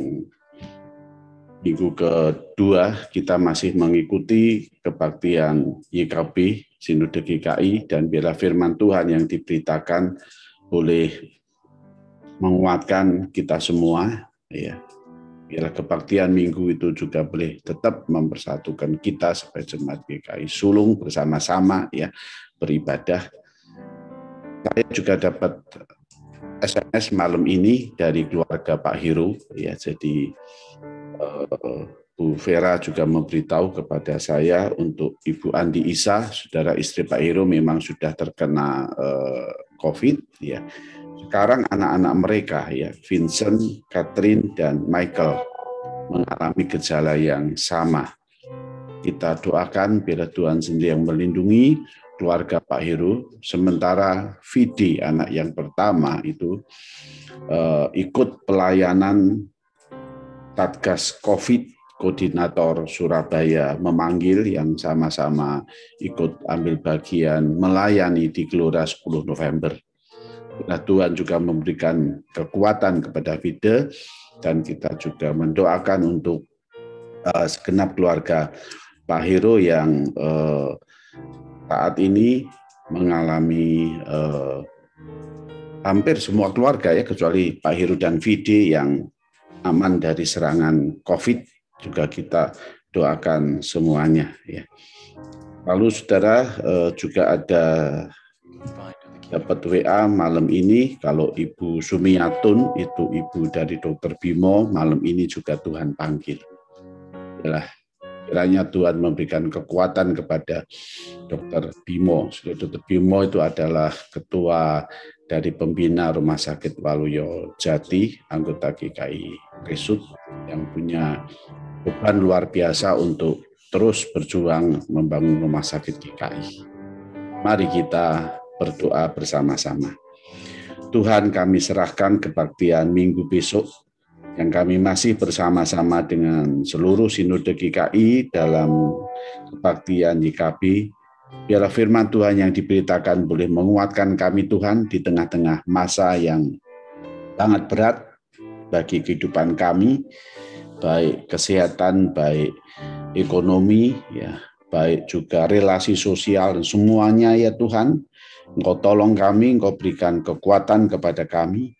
minggu kedua kita masih mengikuti kebaktian YKB Sinode GKI, dan biarlah firman Tuhan yang diberitakan boleh menguatkan kita semua ya. Biarlah kebaktian minggu itu juga boleh tetap mempersatukan kita sebagai jemaat GKI Sulung bersama-sama ya beribadah. Saya juga dapat SMS malam ini dari keluarga Pak Heru ya, jadi Bu Vera juga memberitahu kepada saya untuk Ibu Andi Isa, saudara istri Pak Hiro, memang sudah terkena COVID. Ya. Sekarang anak-anak mereka, ya, Vincent, Catherine, dan Michael, mengalami gejala yang sama. Kita doakan biar Tuhan sendiri yang melindungi keluarga Pak Hiro. Sementara Vidi, anak yang pertama itu ikut pelayanan Satgas COVID. Koordinator Surabaya memanggil yang sama-sama ikut ambil bagian melayani di Gelora 10 November. Nah, Tuhan juga memberikan kekuatan kepada Vide, dan kita juga mendoakan untuk segenap keluarga Pak Hiro yang saat ini mengalami hampir semua keluarga, ya, kecuali Pak Hiro dan Vide yang aman dari serangan COVID. Juga kita doakan semuanya, ya. Lalu saudara juga ada dapat WA malam ini kalau Ibu Sumiatun, itu ibu dari Dr. Bimo, malam ini juga Tuhan panggil. Yalah, kiranya Tuhan memberikan kekuatan kepada Dr. Bimo. Dr. Bimo itu adalah ketua dari pembina Rumah Sakit Waluyo Jati, anggota GKI Resut, yang punya beban luar biasa untuk terus berjuang membangun rumah sakit GKI. Mari kita berdoa bersama-sama. Tuhan, kami serahkan kebaktian minggu besok yang kami masih bersama-sama dengan seluruh sinode GKI dalam kebaktian YKB. Biarlah firman Tuhan yang diberitakan boleh menguatkan kami, Tuhan, di tengah-tengah masa yang sangat berat bagi kehidupan kami, baik kesehatan, baik ekonomi, ya, baik juga relasi sosial, dan semuanya, ya Tuhan, Engkau tolong kami, Engkau berikan kekuatan kepada kami,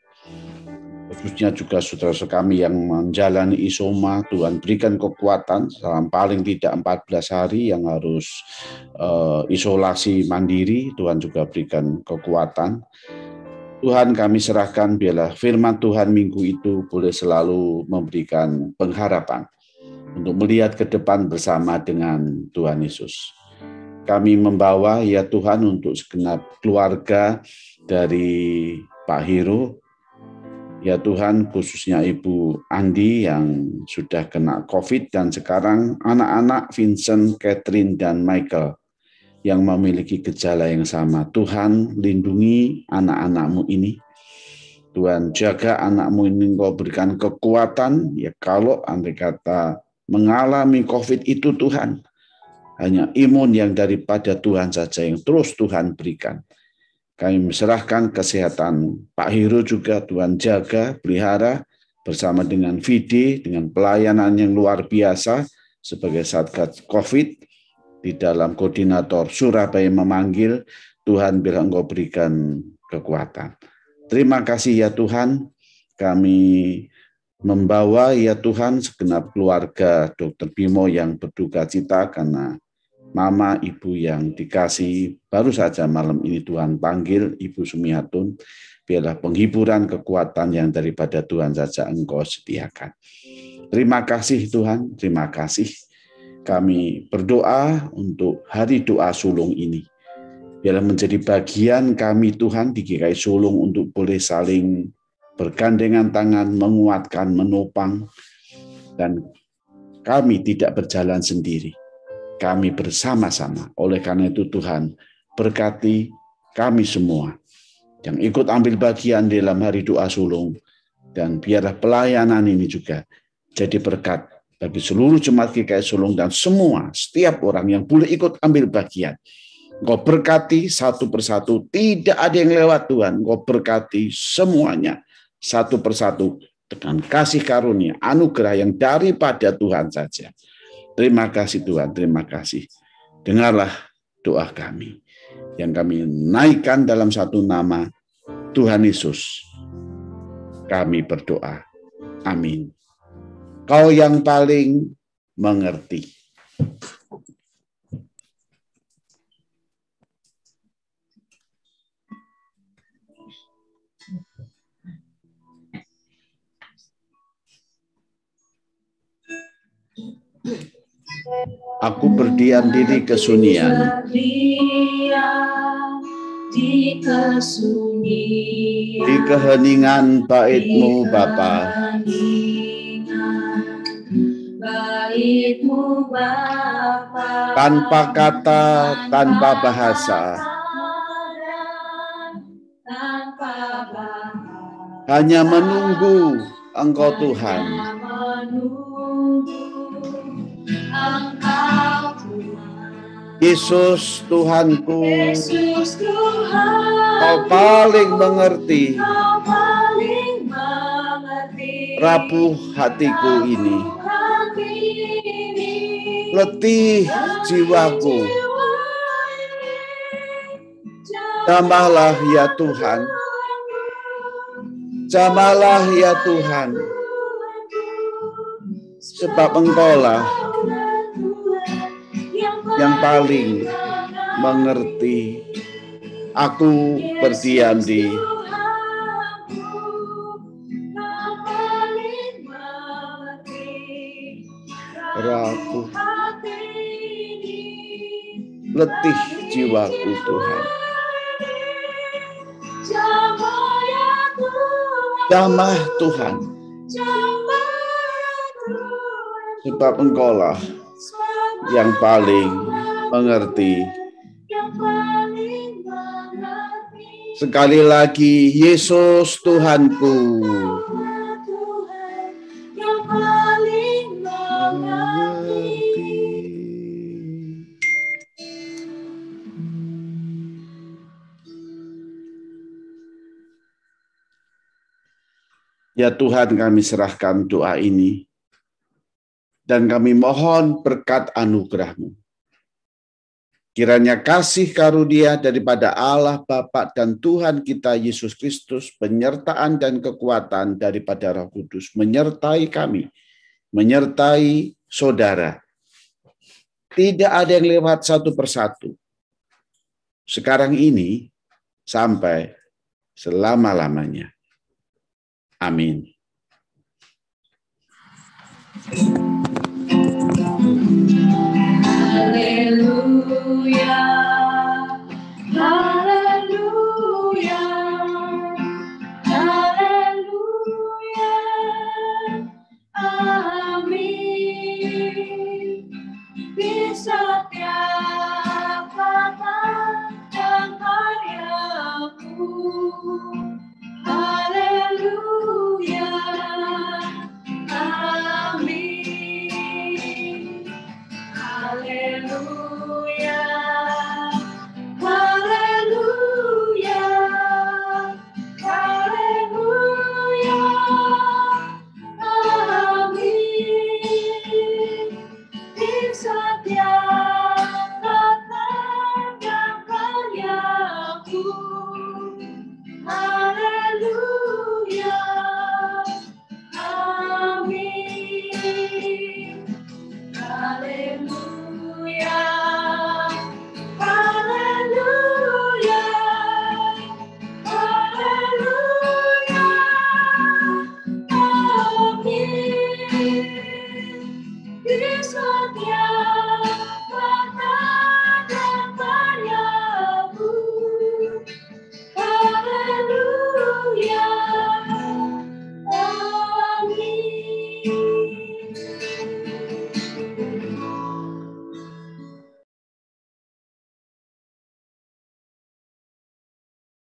khususnya juga saudara-saudara kami yang menjalani isoma. Tuhan berikan kekuatan selama paling tidak 14 hari yang harus isolasi mandiri. Tuhan juga berikan kekuatan. Tuhan, kami serahkan biarlah firman Tuhan minggu itu boleh selalu memberikan pengharapan untuk melihat ke depan bersama dengan Tuhan Yesus. Kami membawa, ya Tuhan, untuk segenap keluarga dari Pak Hiro, ya Tuhan, khususnya Ibu Andi yang sudah kena COVID, dan sekarang anak-anak Vincent, Catherine, dan Michael yang memiliki gejala yang sama. Tuhan, lindungi anak-anak-Mu ini. Tuhan, jaga anak-Mu ini, Engkau berikan kekuatan. Ya, kalau andai kata mengalami COVID itu, Tuhan, hanya imun yang daripada Tuhan saja yang terus Tuhan berikan. Kami menyerahkan kesehatan Pak Hiro juga, Tuhan jaga, pelihara, bersama dengan Vidi, dengan pelayanan yang luar biasa sebagai Satgas COVID, di dalam koordinator Surabaya memanggil. Tuhan, biar Engkau berikan kekuatan. Terima kasih, ya Tuhan, kami membawa, ya Tuhan, segenap keluarga Dr. Bimo yang berduka cita karena mama ibu yang dikasih baru saja malam ini Tuhan panggil, Ibu Sumiatun. Biarlah penghiburan, kekuatan yang daripada Tuhan saja Engkau sediakan. Terima kasih Tuhan, terima kasih. Kami berdoa untuk hari doa sulung ini. Biarlah menjadi bagian kami Tuhan di GKI Sulung untuk boleh saling bergandengan tangan, menguatkan, menopang. Dan kami tidak berjalan sendiri. Kami bersama-sama. Oleh karena itu Tuhan, berkati kami semua yang ikut ambil bagian dalam hari doa sulung. Dan biarlah pelayanan ini juga jadi berkat bagi seluruh jemaat GKI Sulung dan semua, setiap orang yang boleh ikut ambil bagian. Engkau berkati satu persatu, tidak ada yang lewat Tuhan. Engkau berkati semuanya satu persatu dengan kasih karunia, anugerah yang daripada Tuhan saja. Terima kasih Tuhan, terima kasih. Dengarlah doa kami yang kami naikkan dalam satu nama Tuhan Yesus. Kami berdoa. Amin. Kau yang paling mengerti. Aku berdiam diri kesunyian. Di kesunyian, Di keheningan bait-Mu Bapa. Bait-Mu Bapa. Tanpa kata, tanpa bahasa. Tanpa bahasa. Hanya menunggu Engkau Tuhan. Yesus Tuhanku, Yesus Tuhan, Kau paling mengerti Kau paling mengerti rapuh hatiku ini, letih jiwaku. Jamahlah ya Tuhan, jamahlah ya Tuhan, sebab Engkaulah yang paling mengerti. Aku berdiam di rapuh, letih jiwaku Tuhan. Jamah Tuhan, sebab Engkaulah yang paling mengerti. Sekali lagi, Yesus Tuhanku. Ya Tuhan, kami serahkan doa ini. Dan kami mohon berkat anugerah-Mu. Kiranya kasih karunia daripada Allah Bapa dan Tuhan kita Yesus Kristus, penyertaan dan kekuatan daripada Roh Kudus menyertai kami, menyertai saudara. Tidak ada yang lewat satu persatu. Sekarang ini sampai selama-lamanya. Amin. Haleluya.